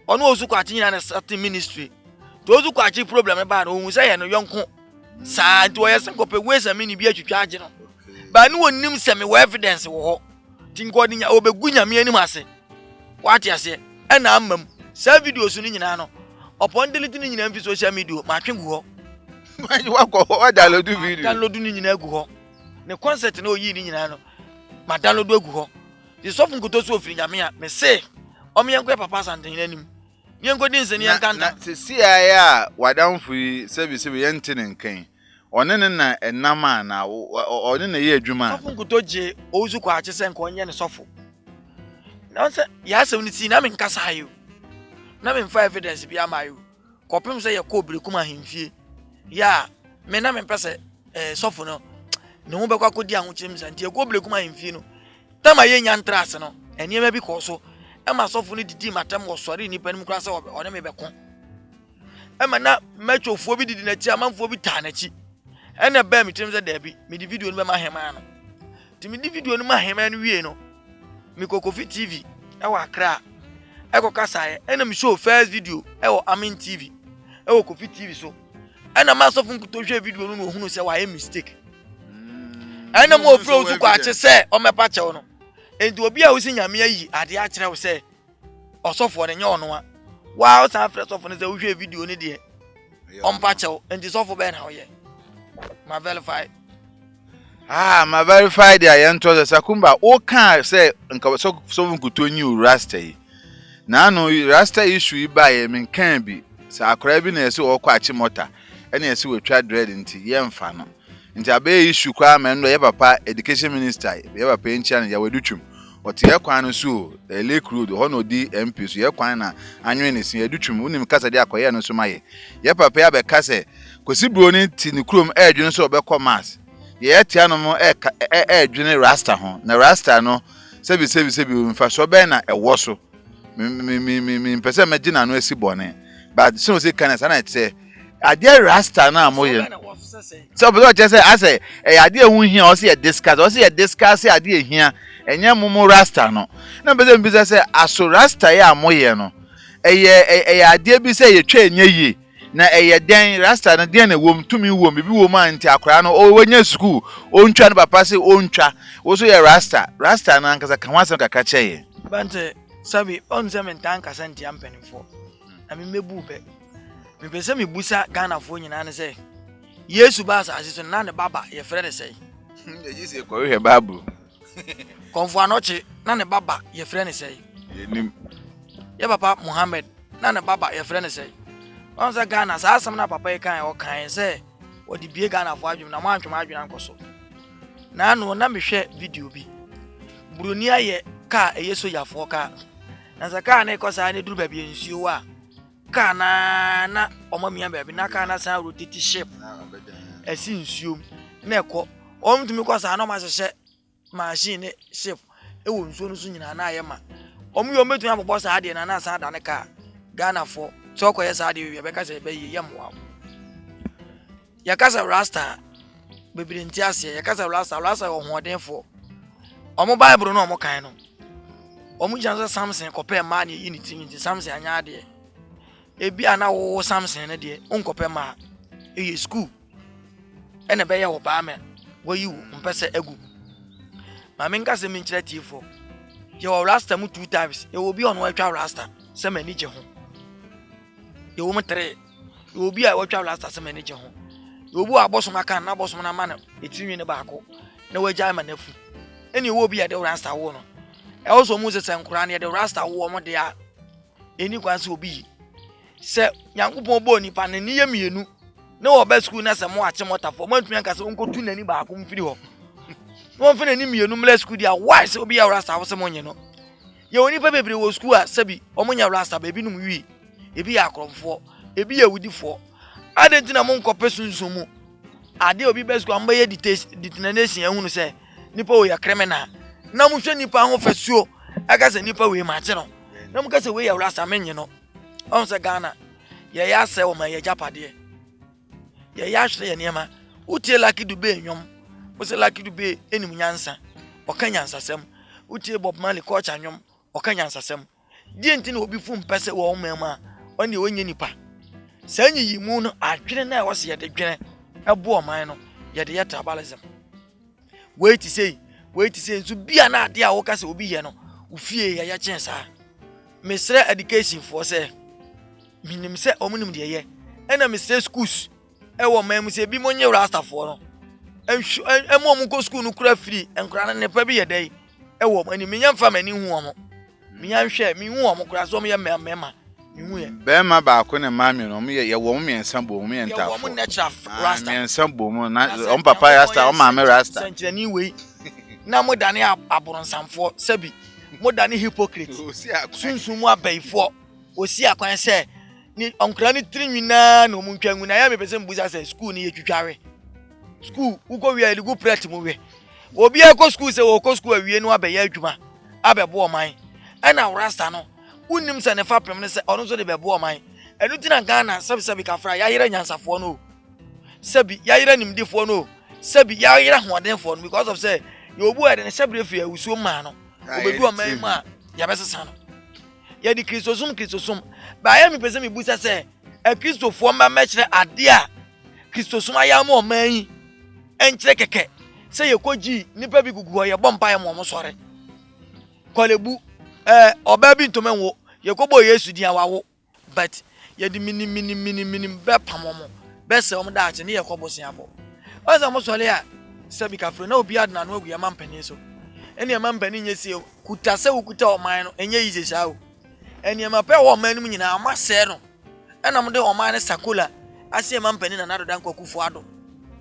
ono osu kwachi nyina na certain ministry to osu kwachi problem ba na ohun say ye no yonko saa nti oye senkope wesa mini bi atwitwa age no ba ne wonnim se me evidence wo ho tinko di nya obegu nyame anim ase wati ase na amam sa videos ni nyina no upon delete ni nyina mfi social media ma twengu ho wa download video download ni nyina agu ho ne concert na oyi ni nyina no ma download agu ho di sofu nkoto so ofiri nyame a me se omiyenko papa santen anim yenko din se ni yankanta na se aya wadanfo yi sebi yente ne nkan one ne na enama na one na ye adwuma sofu nkoto je ozu kwa ache se nka onye ne sofu na se ya se ni ti na me nkasa ayo na me mfa evidence bi amayo kopim se ye ko obrekum ahemfie ya me na me pese sofu no ne ho bekwa kodi ahokyem santi e ko obrekum ahemfie no tama ye nya ntras no eniema bi ko so e ma sofu no didi matam wo sori ni panim kra se one me beko e ma na matwofuo bi didi na chi amanfuo bi ta na chi e na ba mi tem se da bi mi di video no be ma hema no ti mi di video no ma hema no wie no mi Kokofi TV e wa kra e ko kasa e na mi show first video e wo Amin TV e wo Kofi TV so e na ma sofu nkuto hwe video no no hunu se wa mistake e na mo ofro osu kwa ache se o mepa che no enti obi a wosi nyame ayi ade a kire wo se osofo ne nye ono a wa o sa afre sofo ne se wo hwe video ne de o mpa che wo enti sofo be na wo ye ma verify ma verify dia yento se sakumba o kan se nka so nkuto nyi rasta yi na no rasta issue ba ye men kan bi sa akora bi na ese o kwa achi mota ene ese we twa dread nti ye mfa no nti abe issue kwa men no ye papa education minister ye papa enchia na ya wedutwum ote ye kwan no so Lake Road ho no di MP so ye kwan na anwe ne sin edutwum unim kasa de akoye no so maye ye papa ya be kase kosi bro ni ti ni krom edwun so obekọ mass ye tia no mo edwun rasta ho na rasta no sebi mfa so be na ewo so mi pese magina no esi bone but so say kan na say ade rasta na amoye so but what say ase ade ehun hia o say discuss ade ehia enye mumu rasta no na pese mi say aso rasta ya amoye no ade bi say ye twa enye yi na den rasta na den na wom tumi wom bi wom anti akora no o wanya school o ntwa no papa say o ntwa wo so ye rasta na nkasa kan wasan kaka cheye bante sabi on zemen tanka santi ampenifo na me mebu be me pese me busa Ghana fo nyina ne say Yesu ba sa asiso na ne baba ye frɛ ne say ye say ko hwe babu konfo anoche na ne baba ye frɛ ne say yenim ye papa Muhammad na ne baba ye frɛ ne say on sa Ghana sa asam na papa ye kan o kan say odi bie Ghana fo adwum na mo antwem adwena nkoso na no na me hwɛ video bi Bruni aye ka eyeso yafo ka na zaka na ikosa na duru ba bi ensuo a ka na omamia ba bi na ka na san rotate ship esi nsuo na ekọ omtumi kosa na ma hye machine ship ewo nsuo no so nyina na aye ma omu yo metumi abobọ sa ade na san da ne ka Ghana fo so koye sa ade wi be ka se be ye moa ya kasa rasta bebiri ntiase ya kasa rasta wo hoden fo omo Bible no omo kan no omu janza Samson kope ma na yi ni tinyi Samson anya ade ebi ana wo Samson ne de onkope ma eye school ene be ye wo ba me wo yi mpese egu ma me nka se me nkyere tifo ye wo rasta mu 2 times ye wo bi ono atwa rasta se mani je ho ye wo mu 3 ye wo bi a wo atwa rasta se mani je ho ye wo bu abosom aka na abosom na ma na etinwi ne baako na wagya ma nafu eni wo bi a de rasta wo no e wo so mu se senkura na de rasta wo mo de a eni kwanse obi se Yankopon bo nipa ne ne yemienu na wo ba school na se mo ache motafo mo antumi anka se onkotu nani baako mfiri ho no mfiri nani mienu mle school dia why se obi ya rasta wo se mo nye no ye oni pa bebre wo school a sabi omonya rasta ba ebi num wi ebi ya akromfo ebi ya wudifo adentina mo nkope sunsumu ade obi ba school amba ye detention ehunu se nipa wo ya criminal na mo hwe nipa ho fasuo aka se nipa we ma che no na mo ka se we ya rasta menye no on se Ghana ye ya se wo ma ye japade ye ya hwe ye niema utie Lucky Dube enwom was lucky to be any nyansa or Kenyan Sam. Uti Bob Marley coach and yum or Kenyan Sam. Didn't will be fun person or mamma on the wing nipa. Send ye moon, I didn't know was yet a boy minor, yet the yatabalism. Wait to say, to be an idea, Ocas will be yano, who fear ya chance. Mr. Education for say, minim say, ominum dear, and a Mr. Schools. Ewo mem say bi monye rasta for no emo mo go school no kura free enkura ne pa bi ye dai ewo mani me nyamfa mani hu omo me yanhwe me hu omo kura so mo ye mema me hu ye be ma ba ko ne ma me no mo ye wo mo mensa bo mo ye ntafo ye wo mo natural rasta mensa bo mo na on papa rasta on ma me rasta sanchani we na mo dane aboronsamfo sabi mo dane hypocrite sunsun mu abaifo osi akwan se ni onkra ni trinwina na omuntwangu na ya me pese mbuza se school ni yetwitware school ugo wi ali go practice mo we obi ekọ school se wo ko school awie no abeya adwuma abebo oman ana rasta no unim se ne fa pem ne se ono so de bebo oman enu tina Ghana sabi kafra ya yire nyansafo no sabi ya yire nimdefo no sabi ya yire hodenfo no because of say you obu ede ne sabi refi awuso ma no obedu oman ma ya besesa no ya di kristosum ba ya mi pese mi busa se e kristofo ma mechire ade a kristosum aya ma oman enchire keke se ye koji nipa bi gugu ye bompa ye mo sore kolebu oba bi ntomenwo ye kobo yesu dia wawo but ye di mini be pamomo be se om da ache ne ye kobosen abo oza mo sole a sabi kafro na obi adna no agu ye mampani so ene ye mampani nyesi kuta se ukuta oman no enye yize sha o ene ye mape wo oman no nyina amase no ena mo de oman ne sakola ase ye mampani na nado dan kwakufu ado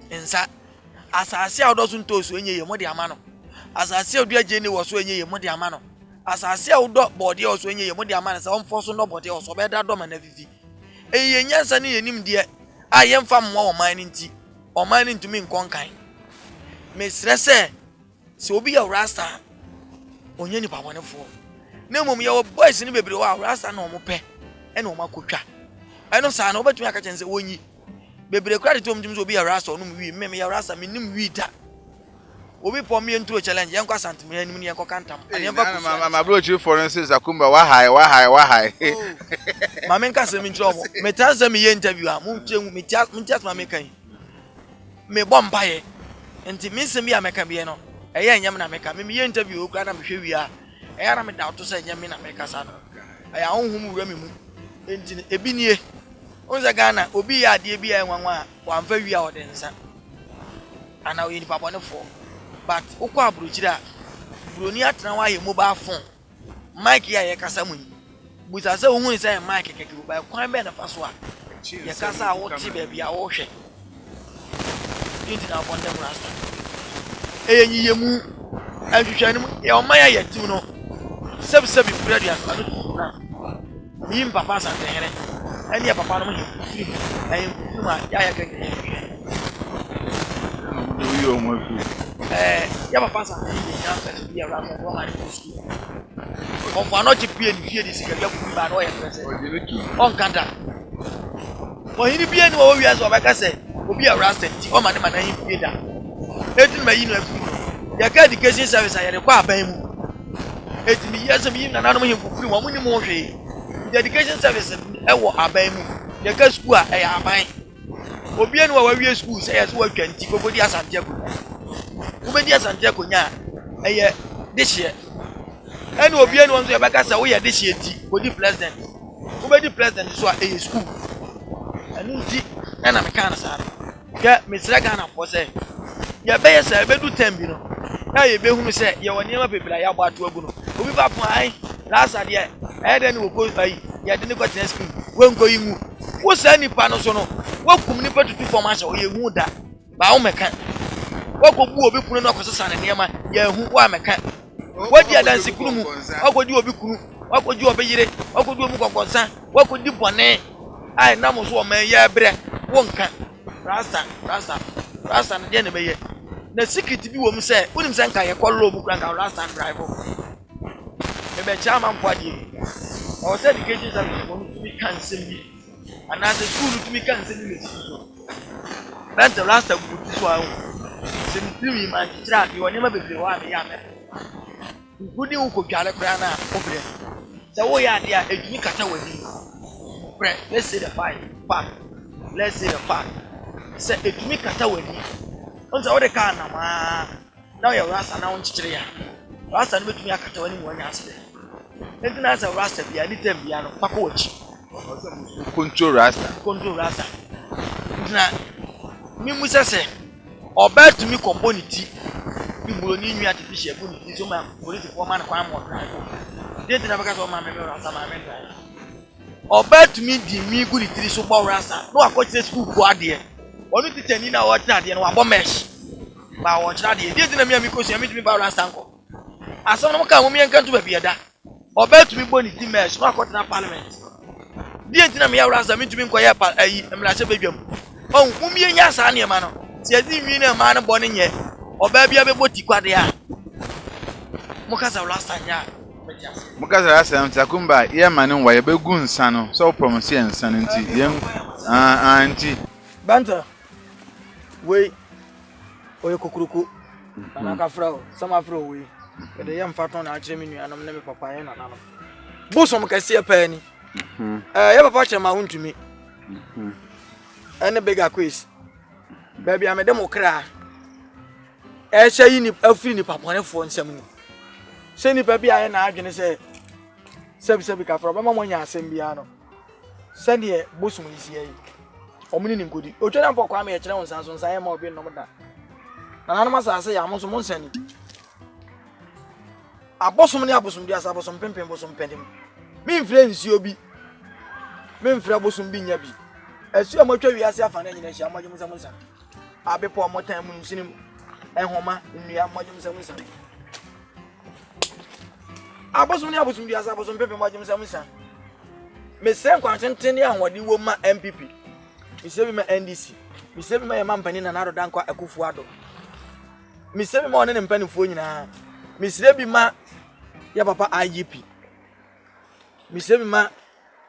ensa asase a odoso ntoso enye ye mode ama no asase a odua je ni wo so enye ye mode ama no asase a odo body o so enye ye mode ama no se omfo so no body o so be da do ma na fifi eye nyansa ni yenim de a ye mfa mmo oman ni nti oman ni ntumi nkonkan me stresse se obi ya rasta onye ni pabonefo na mum ye boys ni bebre wa rasta na omope e na omakotwa eno sa na obetumi aka chense wonyi bebre kura de tom so obi ya rasta onum wi me ya rasta me nim wi da obi pom me ntro challenge yen kwa santimia nim ne yen kwa kantam ane mfa ku ma bro chief forensics akumba wa high ma men ka se mi ntro mo me tanza me ye interview a mu tenu me tia ma me kan me bomba ye enti mi se mi ameka bi no eye nyam na meka me ye interview okura na me hwe wi a eye na me da to se nyam na meka sa no eye honhum wura me mu enti ebi nie onza Ghana obi ya ade bi enwanwa wa mfa wi a odensa ana oyi ni pabonefo but ukwa abrochira broni atena wa ye mobile phone mic ya ye kasa mu buta se ohun se mic keke ba kwan be na faso a ye kasa wo ti be bia wo hwe inti na bonde rasta eyenyi yemu ahwehwani mu ye o maya ye ti no sebi prayer anu na mi papa sa tehere ani ya papa no mu ayi kuma ya keke yo mo fi ya papa sa ya se bi ara mo wa ni school on va no jipie ni fie di sika ya ku ba no ya prese on kanta mo hini bie ni wo wi aso ba ka se obi a rasta ti o ma ne ma na hin fie da etin ma yi no afi ya ka education service ya de kwa aban mu etin mi yesa mi na na no hin fufuri mo mu ni mo hwe education service e wo aban mu ya ka school a ya aban obi enu wa wi school say yes wa twanti gogodi asante ko ubedi asante ko nya eye dishie enu obi enu nso ya baka say wo ye dishie ti body president ubedi president so eye school anu ti na me kan sa ke misra Ghana for say ya be yes e bedu tembi no na ye be hunu say ye woni ma bebra ya gba ato agu no obi ba fun ai lasa de e de ni wo ko ai ya de ni ko ten school we nko yimu wo sa nipa no so no wakum ni petutu formasha o ye hu da ba wo meka wakobu obi kunu no akosesa ne niema ye hu wa meka wadi adansi kunu mu wakodi obi kunu wakodi obi yire wakodi omu kokonsa wakodi bone ai na mo so o man ye bre wo nka rasta na de ne be ye na secret bi wo mu se unim se nka ye kollo obu kran ka rasta drive e be chama mpwadi o se education service mo mi kan sembi and as a school to me can send me so. That's the last of good one. se ntimi ma kira de woni ma bebre wa me ya me gudi wo ko dwale kra na obre se wo ya de a edumi kata wani bre let's say the fact se edumi kata wani on se wo de ka na ma na ya rasa na won kire ya rasa no betumi akata wani woni asbe enti na se rasa bia ni tem bia no pako wachi control rasta na mi musa se oba tumi community bi buro ni nwi artificial community so ma police for man kwa mo dey na baka so ma me rasa ma me dai oba tumi di mi gudi tiri so gba rasa no akọchire school go ade onu teacher ni na wo tira ade no abo mesh ba wo tira ade dey na mi ko so mi tumi ba rasa nko aso no ka mo mi enkan to ba bieda oba tumi bo ni team mesh no akọtira parliament dey na mi ya rasa mi tumi nko ya pa ayi emra se bedwam on mumie nya sa ne ma no se adi nwi na ma no bo ne nye oba bia be boti kwade a mukasa rasta nya mukasa rasta mtakumba ye ma ne wa ye begu nsa no so promise ye nsa nti ye anti banta we oye kokuruku ana ka frao sama frao we de ye mfaton na akire mi nuanom ne me papa ye na nanom bosom kase pa ni ye papa che ma huntumi ene bega quiz baby amede mo kra e hye yi ni afiri ni paponefo nsam ni se ni baby aye na adwene se sebi ka fro ba mo nya asem bia no se ne bosum isi yi omuni ni nkodi otwa na mpokwa ma ye kire wonsan so nsan ye ma obi no da na nanu masase ya mo so mo nsani abosom ni abosom dia sa abosom pempem bosom pendem mi mfre nsi obi mi mfre abosom bi nya bi esu amotwa wi ase afa na nyina hia amagye musa abepo amotan mu nsinim ehoma nnua amagye musa abosom ni abosom dia sa abosom pempem amagye musa mesen kwantenten ne ahwode wo ma MPP misebi ma NDC misebi ma yema mpani na naro dankwa akufu ado misebi ma one ne mpanifo nyina misebi ma ya papa IGP misebi ma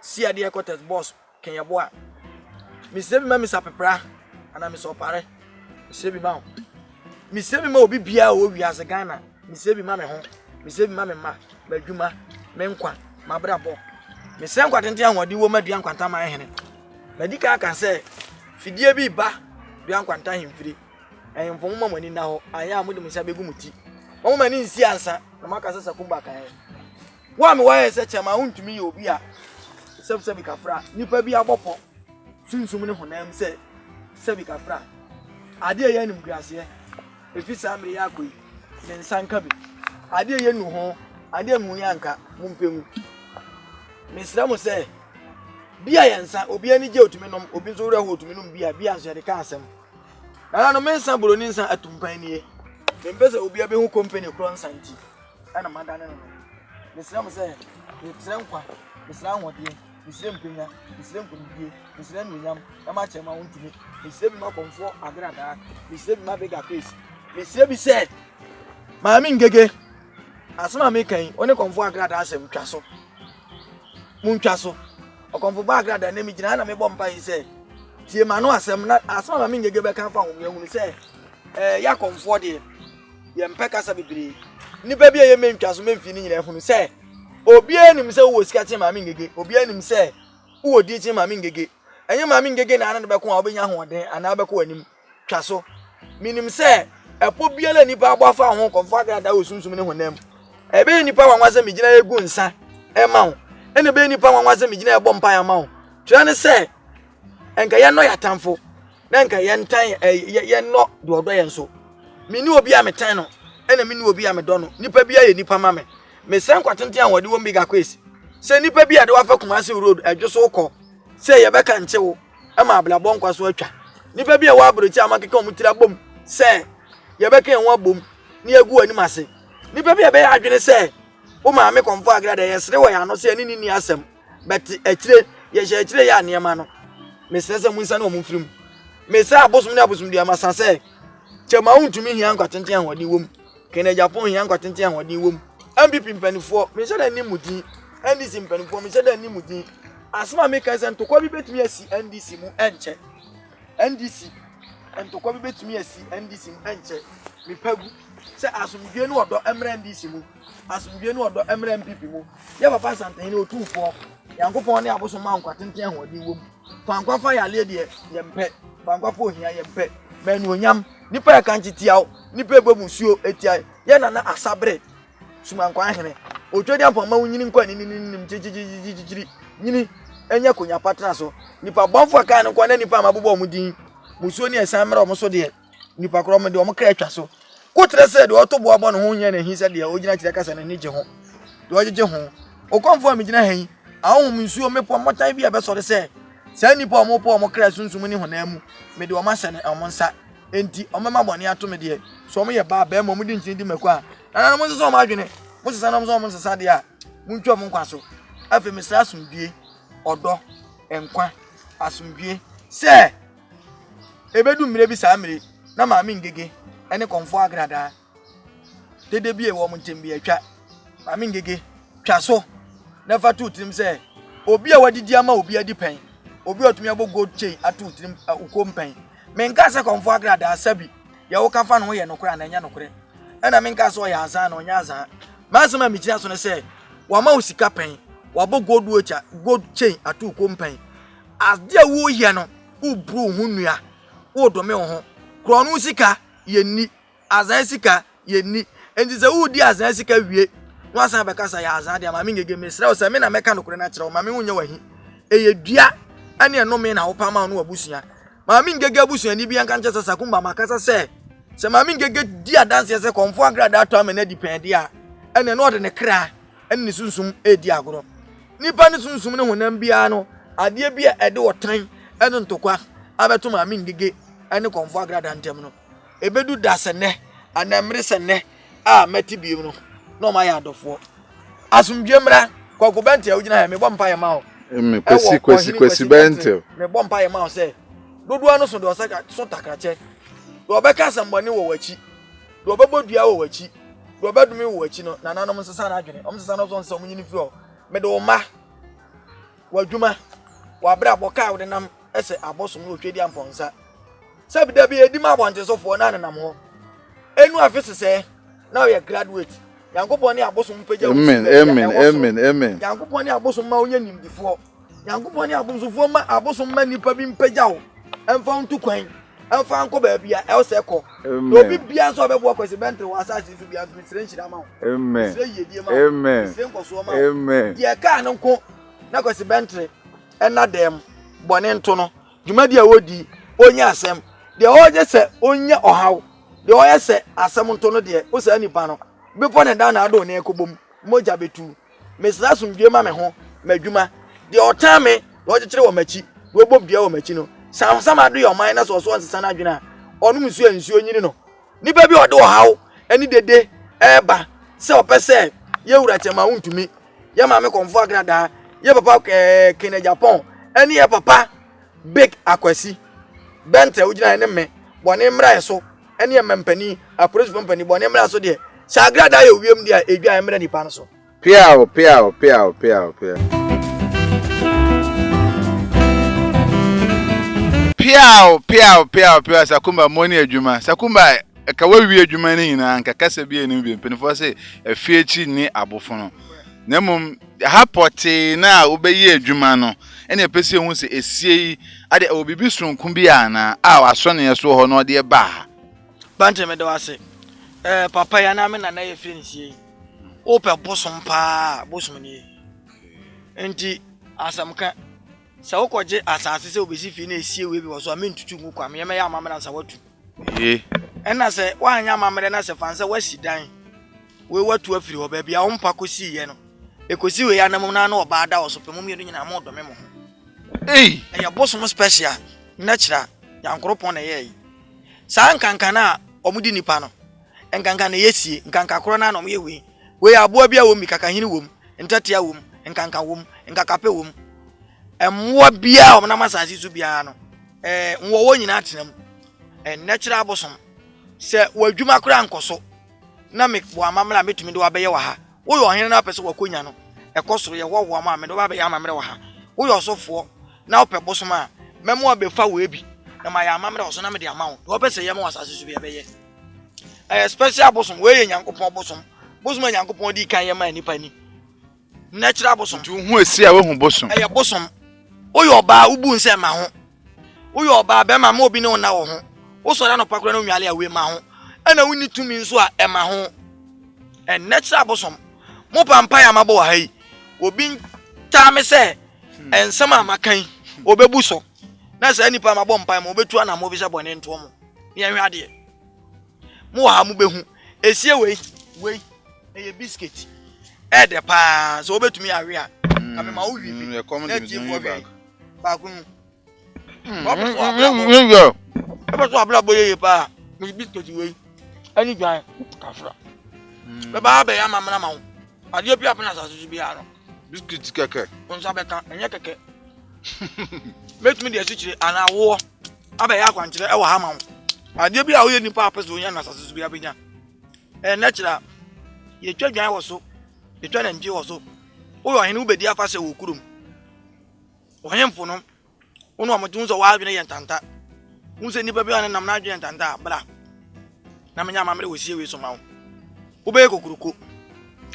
siade headquarters boss Kenya boa misebi ma misa pepra ana miso pare misebi ma obi bia o wi ase Ghana misebi ma me ho misebi ma me ma badwuma me nkwa ma brabo misen nkwa tenten ahwode wo ma dua nkwanta ma ehene badika aka se fidie bi ba dua nkwanta hemfiri ehemfo mo mani na ho aya amudi misa begu muti mo mani nsi ansa na maka sasa kumba kan wa me wa se chema untumi ye obi a sebi kafra nipa bi abopo sunsum ne honam se sebi kafra ade ye nim guase efisa amre ya koyi ne nsanka bi ade ye nu ho ade mu yanka mumpemu misra mo se bia yensa obi ani je otumi nom obi zo reho otumi nom bia so de ka asem na no mensa boroni nsa atumpan nie mbese obi abehu company kro nsanti ana madane no misra mo se misra nkwa misra nwode misra mpenya misra nkunudie misra nunyam na ma chema wontumi misra bi ma konfo agrada misra bi ma bega face misra bi said maami ngege asema me kan oni konfo agrada asem twaso muntwaso okonfo ba agrada na mi gina na me bompa yi se tie ma no asem na asema maami ngege be kan fa ho ehunu se ya konfo de ye mpeka sa bibiri ni ba bia ye mentwaso memfi ni nyina ehunu se obi enim se wo sika tie maami ngege obi enim se wo di tie maami ngege enye maami ngege na ana de be ko a obenya hoden ana be ko anim twaso minim se epo biala ni ba agba fa ho konfo agrada wo sunsum ne honam ebe nipa wanwase mi gina egu nsa e ma wo ene be nipa wanwase mi gina ebo mpa ya ma wo twa ne se enka ye no ya tamfo na enka ye ntan ye no do odo ye nso mi ni obi a metan no ene mi ni obi a medo no nipa bia ye nipa ma me sen kwatenten awode wo mbiga kwesi se nipa bia de wafa Kumasi road adwoso ko se ye beka nchewo e ma abla bonkwa so atwa nipa bia wa abrochi amakeka omutira bom se ye beka enwa bom ni egu ani mase nipa bia be adwene se o ma me konfo agrada ye sere wo ya no se ni asem but akire ye je akire ya niema no me se munsa na omumfirim me se abosum ni abosum dia masa se chema untumi hia nkwatenten awode wom kene Japan hia nkwatenten awode wom MPP mpanifo me se da ni mudi NDC mpanifo me se da ni mudi asema me kan se ntokwa bi betumi asi NDC mu enche NDC entokwa bi betumi asi NDC enche me pagu se asomdwe no odo emra NDC mu asomdwe no odo emra MPP mu ye papa santan ni otufo yankopon ne aboso ma nkwatenten ahodi wom fankwafa ya le de ye mpe fankwafa ohia ye mpe manu onyam nipa ya kanchi tiaw nipa ebomusuo etia ye na asabre sumankwa ahene otwedi apoma wunyini nkwa ni chichichichichiri nyini enya konya patra so nipa bonfo kan nkwa na nipa mabobo omudin musuo ni esamra omo so de nipa kro mo de omo kra atwa so kotre se de otobo abo no ho nya na hin se de ogina kire kasa na ni je ho de ojeje ho okonfo amigina han ahom musuo mepo motan bi abeso de se nipa omo po omo kra sunsum ni honamu me de omo sene omo nsa enti omema bone ato me de so omo ye ba ba mo mudi ntin di makwa na mo so omo adwene mo sesa na mo sesa de a muntwa mo nkwa so afi me sra sumbie odo enkwa asumbie se ebedu mire bi sa mire na maami ngege ene konfo agrada dede bi e wo mo ntembi atwa maami ngege twa so na fatu tim se obi a wadidi ama obi adi pen obi otumi abo gold chain atu tim ukompen menka se konfo agrada asabi ya wo kafa no ye nokora na nya nokore ena menka so ya azan na onya azan masema mi kira so ne se wa ma osika pen wa bo gold chain atu ukompen as dia wo ye no ubru hunua wo dome ho kronu sika yenni azan sika yenni enti se wo di azan sika wie no asan be kasa ya azan dia ma me ngege mesra o se me na meka nokore na kire o ma me hunya wahi eye dua ane eno me na wo pa ma no abusua ma me ngege abusua ni bia nka nche sakumba makasa se ma me ngege di adanse se konfo agrada ato amena depend dia ene no de ne kra ene ne sunsum edi agoro nipa ne sunsum ne honam bia no ade bia ede wotan ene ntokwa abeto ma me ngege ene konfo agrada ntem no ebedu dasene anamre sene a meti biem no no ma ya adofo asumdwe mra kwaku bente ugina ha me bom paye ma o kwesi bente me bom paye ma o se dodo anu so do so takrache do be ka sambani wo wachi do be bodua wo wachi do be dumi wo wachi no na nanom nsesa na adwene omsesa no so nsa omnyini fi o me do ma wadwuma wa bra boka wo de nam ese abosom wo twedi amponsa sabi da bi edima abonte sofo na nanam ho enu afese se na we graduate yankopon ni abosom mpagya amen yankopon ni abosom ma onye nimdifo yankopon ni abosom ma nipa bi mpagya wo emfa ntu kwan emfa nko ba bia else ko obi bia so bebo kwesi bentre wa asase su bia nsire nhyira ma wo amen nsire nkoso ma wo ye ka no nko na kwesi bentre ena dem bone nto no dwumadi a wodi onye asem de oje se onye ohaw de oye se asem nto no de o se nipa no before ne down na ado ne ekobom moja betu mesra sumdwe ma me ho madwuma de otame wo kekere wo machi wo bobdua wo machi no sam ado yo man na so nsesa na adwena onu nsuo nyini no nipa bi ode ohaw eni dede eba se opese ye wura tema untumi ye ma me konfo agrada ye papa kene Japan eni ye papa big akwasi bente ugina ne me bone mra so eni ye mempani approach company bone mra so de sagrada ye wiem dia edwa emre nipa no so piao sakumba moni adwuma sakumba ka wawie adwuma ni hina nka kasa bi eni bi penfo se afiechi ni abofono nemum hapote na obeyi adwuma no ene pese hu se esie ade obibi sunku bi ana a wasone yeso ho no de ba bante me de wase papa ya na me na ye finisie ope bosom pa bosom ni enti asamka sa wokoje asase se obesi fi na esie we bi wo so amentutu ngu kwa me ya amamra nsa watu ena se wanya amamre na se fanse wasidan we watu afiri ho ba bia wo mpa kosi ye no ekosi we ya nam na oba da wo so pe mumye nyina mo do me mo ya bosom special natural yankropon na ye sa nkanka na omudi nipa no enkanka na yesie nkanka kro na no me we aboa bia wo mi kaka hini wom ntatia wom nkanka wom nkakape wom emwo bia o na masase su bia no nwo wo nyina atenam natural bosom se wadwuma kra nkoso na me bo amamra metumi de wabeye wa ha wo yo hene na pese wakonya no ekosoro ye wo wo ma me de wabeye amamra wa ha wo yo sofo na ope bosom a memo abefa we bi na ma ya amamre wo so na me de amawo wo pese ye ma wasase so bia be ye special bosom we ye nyankopon bosom nyankopon di kan ye ma nipa ni natural bosom tu hu esi a we hu bosom bosom wo yo ba ubu nse ma ho wo yo ba be ma obi ne wona wo ho wo so da no pakura no nwale a we ma ho ana woni tumi nso a e ma ho natural bosom mo pampa ya mabo wa hai obi ta me se ensama makan obebu so na se nipa mabo mpa mo betu ana mo bi se bone nto mo ne hwe ade mo ha mo behu esie we eye biscuit e de pa so obetumi awe a ame ma wo wi bi e come dey do back ba kun so abla boye pa mi biscuit we ani gwan kafra be ba be ya mamna ma wo ade bi apena sa so bi ano biscuit keke onsa be kan enye keke metumi de asichire ana wo abe ya kwankire e wo ha ma wo ade bi a wo ye nipa apeso onya na sa so bi abenya natural ye twa dwan wo so ye twa na nje wo so wo yo hene ubedi afa se wo kurum wo hemfo no wono amotun so wa adwene ye ntanta unse nipa bi an nam na adwene ntanta bra na menya mamre wo sie we so ma wo wo be kokuruko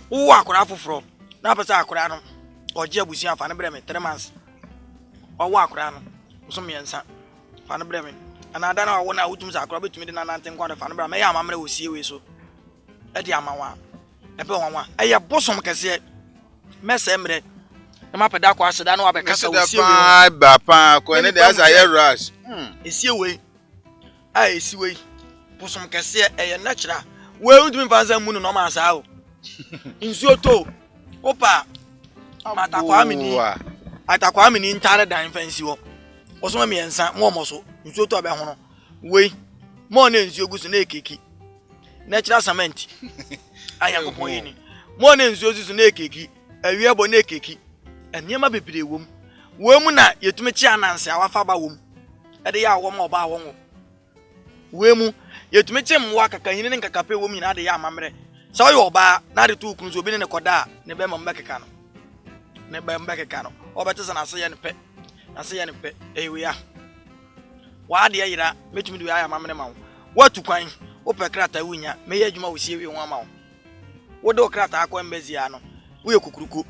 wo akora afoforo na pesa akora no oje abusi afa ne bre me 3 months wo akora no so miensa fa ne bre me ana ada na wo na wutum sa akora betumi de na nante nkwa fa ne bre me ya mamre wo sie we so e di amawa ebe wanwa eye bosom kese mese mre na mapeda kwa aseda na wa be kasa wo sie we ba pa ko ne de asa ye rush esie we esi we bosom kese eye natural we undumi fanza mu no ma asa o nsuo to opa atakwa amini ntare dan fansi wo osoma miensa mo moso nsuo to be ho no we mo na nsuo gusu na ekeki natural cement ayankopon yini mo na nsuo gusu na ekeki awie bo na ekeki eniema bebire wom wom na yetumi chi ananse awafa ba wom ede ya awom oba awon wo mu yetumi chi mwa kaka yini ne kakape wom nyina de ya amamre so yo oba na de tu kunzo bi ne koda ne be mamba keka no ne be mamba keka no obetese na se ye ne pe ewe ya wa de yira metumi de ya amamre ma watu kwan wo pe krata wunya me ye adwuma wo sie wi ho ma wo de krata akọ embezi ya no wo ye kukuruku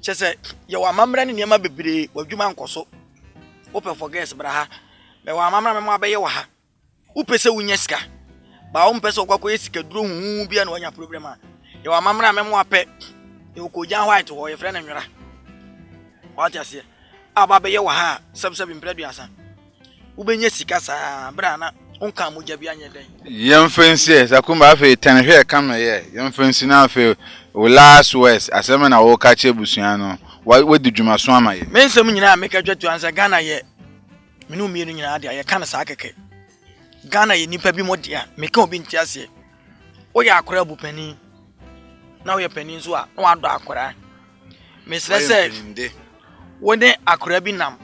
chese ye wa amamre ne niema bebire wadwuma nkoso wo pe forget bra ha me wa amamre me ma be ye wa ha wo pese wunya sika ba o mpese okwa esika duro hu bia na wanya problem a ye wa mamra me mo ape ye ko jan white ho ye frɛ na nwera wa tia se aba be ye wa ha sebseb impreduasa wo benya sika sa bra na onka moja bia anye den yemfansi sakumba afi tenhwe kama ye yemfansi na afi o last words asema na wo ka che busua no wa di dwuma so ama ye me nsem nyina me ka dwatu ansa Ghana ye menu mienu nyina ade ye kana sa keke Ghana ye nipa bi modia meka obi ntiase o ya akora bu pani na o ye pani so a no ado akora mesre se wone akora bi nam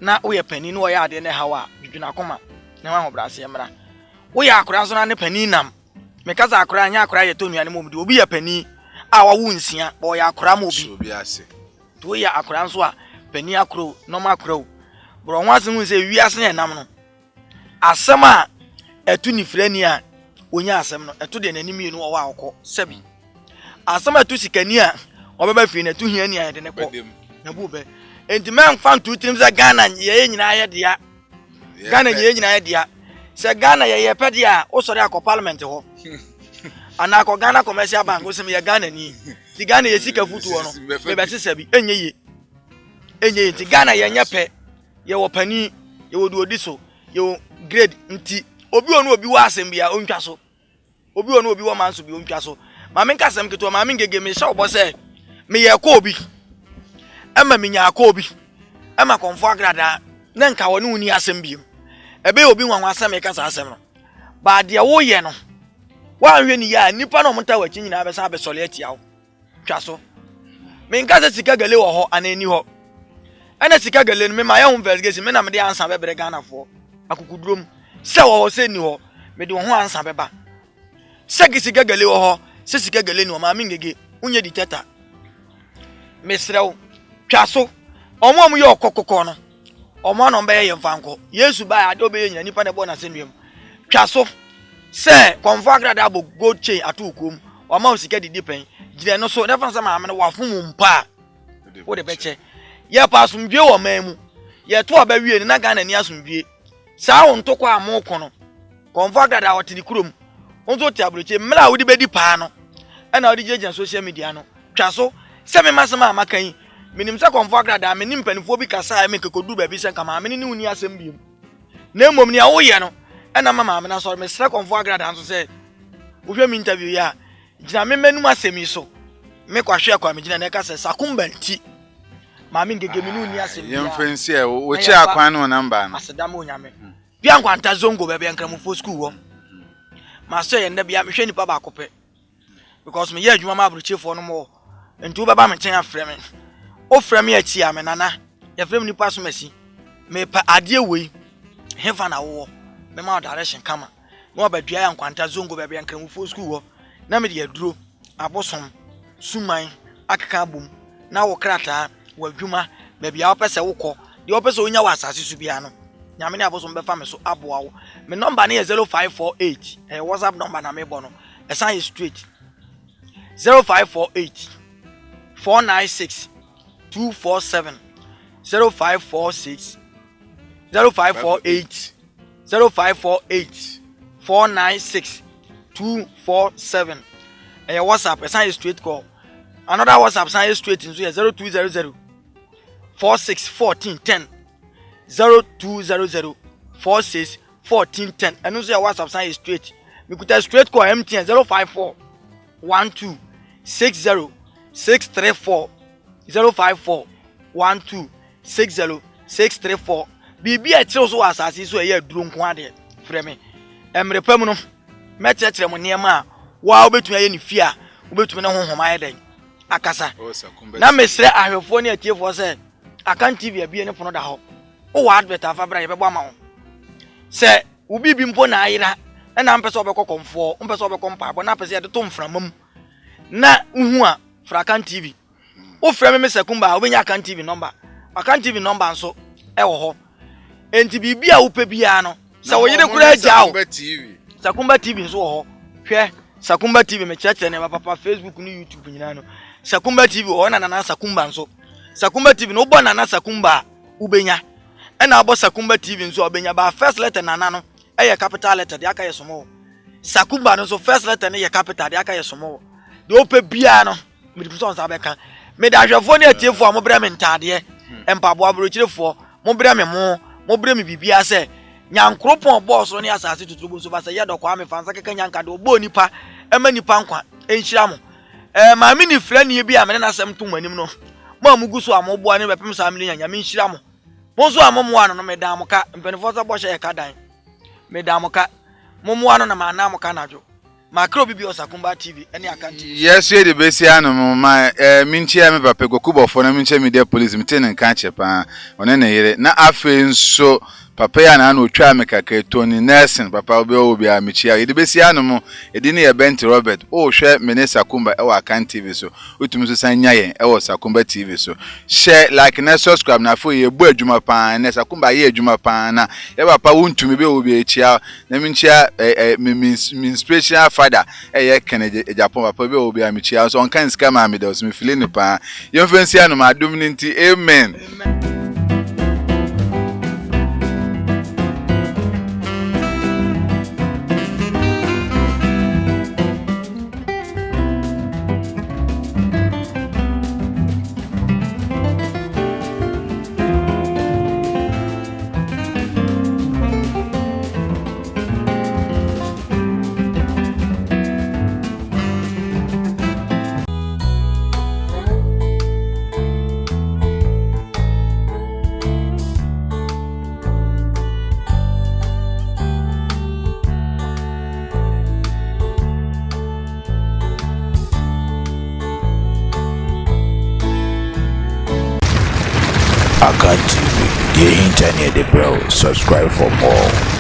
na o ye pani no o ya ade ne hawa dwuna koma ne wa hobrase yemra o ya akora so na ne pani nam meka za akora anya akora ye to nuane momdi obi ye pani a wa wu nsia bo ya akora ma obi ase to ya akora so a pani akoro no ma akora o bro nwaase hu se wiase ne nam no asema etu ni frani a onya asem no etu de nanim yenu wo wa akọ sebi asema etu sikani a obeba fi na etu hiani a de ne kọ na bube enti men fan two teams a Ghana ye nyina ye dia Ghana ye nyina ye dia se Ghana ye pede a o sori akọ parliament ho ana akọ Ghana commercial bank o sem ye Ghana ni ti Ghana ye sika futu ho no be be sebi enye ye ti Ghana ye nya pe ye wo pani ye wo duodi so ye grade nti obi onu obi wa asem bia ontwa so obi onu obi wa manso bi ontwa so ma men kasem keto ma men gege me sha obo se me ye ko obi ama me nya ko obi ama konfo agrada na nka woni uni asem bi ebe obi nwanwa asem e kasa asem no ba de wo ye no wa hwe ni ya nipa no mta wa chinyina be sa be sole atia wo twa so men kasa sika gale wo ho anani ho ana sika gale no me ma ya ho investigation me na me de ansa be bre Ghana fo akukudrom se wo se ni ho me de ho ansa beba se sika gale wo ho se sika gale ni o ma mi ngege unye diteta mesrew twa so omo ye okokoko no omo no be ye mfanko Yesu ba ade obe ye nipa na bo na senduem twa so se konfo agrada abo gold chain atukom omo usika didi pen gire no so nefa nsama amene wafum mpa wo de beche ye pa asumdwe wo mamu ye to abawie ni na Ghana ni asumdwe saa won to kwa amoko no konfo agrada wotidi kurom onzo ti abroche mla wo di bedi pa no na wo di jeje social media no twa so se me masema amakan minim se konfo agrada me nim panifo bi kasa me kekodu ba bi se kama me ni uni asem biem na mom ni awo ye no na mama me na so me se konfo agrada nso se wo hwe me interview ya gina me manum asemi so me kwahwe kwa me gina na ka se Sakumba nti ma me ngege me ni uni asem yem fancy e wo chi akwan no number no asedam onyame bia nkwanta zongo ba bia nkramofo school wo ma so ye nda bia me hwe nipa ba kope because me ye adwuma ma abrochefo no mo nti wo baba me chen afre me o frɛ me achi ame nana ye frɛ me nipa so masi me pa ade wei hefa na wo me ma direction kama no abadua ya nkwanta zongo bia nkramofo school wo na me de aduro abosom suman akeka bom na wo krata wadwuma ba bia wo pese wokɔ de wo pese onya wasase su bia no nyame ne abosom befa me so aboa wo me number ne 0548 WhatsApp number na me bono esan straight 0548 496 247 0546 0548 0548 496 247 WhatsApp esan straight call another WhatsApp esan straight nso 0200 461410 0200 461410 enu so WhatsApp esan straight me kuta straight call MTN 054 12 60 634 054 12 60 634 bibi a chiro so asase so e duro nko ade frɛ me emre pam no me kyerɛkyerɛ mo niema a wa obetumi aye ne fi a obetumi ne honhom aye den akasa na mesrɛ ahwefo ne atiefo sɛ akan TV abie ne pono da hɔ o wa advert afa bra ye bɛbɔ ama ho sɛ ubi bi mpo na ayira na mpɛ sɛ obɛkɔ komfo mpɛ sɛ obɛkɔ mpa bɔ na pɛ sɛ de to mframam na uhu a fra Akan TV o frɛ me Sakumba obenya Akan TV number Akan TV number nso e wo ho enti bibia wo pɛ bia no sɛ wo yire kura agya wo Sakumba TV nso wo ho hwɛ Sakumba TV me kyerɛkyerɛ ne papa Facebook ni YouTube nyina no Sakumba TV wo na nana Sakumba nso Sakumba TV no bo nana Sakumba ubenya na abo Sakumba TV nso obenya ba first letter nana no e capital letter de aka ye somo Sakumba no so first letter ne ye capital de aka ye somo de ope bia no me di so nsa beka me da hwefo ne atiefo a mo bra me ntade empabo abrochirefo mo bra me mo bra me bibia se nyankropon boss no ne asase tutubo so ba se ye dokwa me fansa keka nyanka de obo nipa ema nipa nkwa enhyira mo ma me ni fra ne bi a me na asem to manim no mo amugu so amoboa ne bepem sa me nya me enhyira mo mo so amomo ano no me da mo ka mpenefo sa bo hye ye ka dan me da mo ka momo ano na ma na mo ka najo Makro bibi Sakumba TV any Akan TV. Yes, we the besi anu my minchia me papa Gokubo for na minchia media police mten nka chepa one na yere na afe nso papa ya na no twa me kaka Tony Nelson papa obi a michia ye the besi anu mo edi ne ye Bent Robert o hwe me ne Sakumba e wa Akan TV so utumi so san nya yen e wo Sakumba TV so share like na subscribe na fo ye bu adwuma pa na Sakumba ye adwuma pa na ye papa wontumi be obi echia na minchia min special father ye Kennedy Japan papa be obi a michia so on kan scam am de so me feel ni pa ye fancy anu ma dum ni nti amen. Akan TV, the internet, bro. Subscribe for more.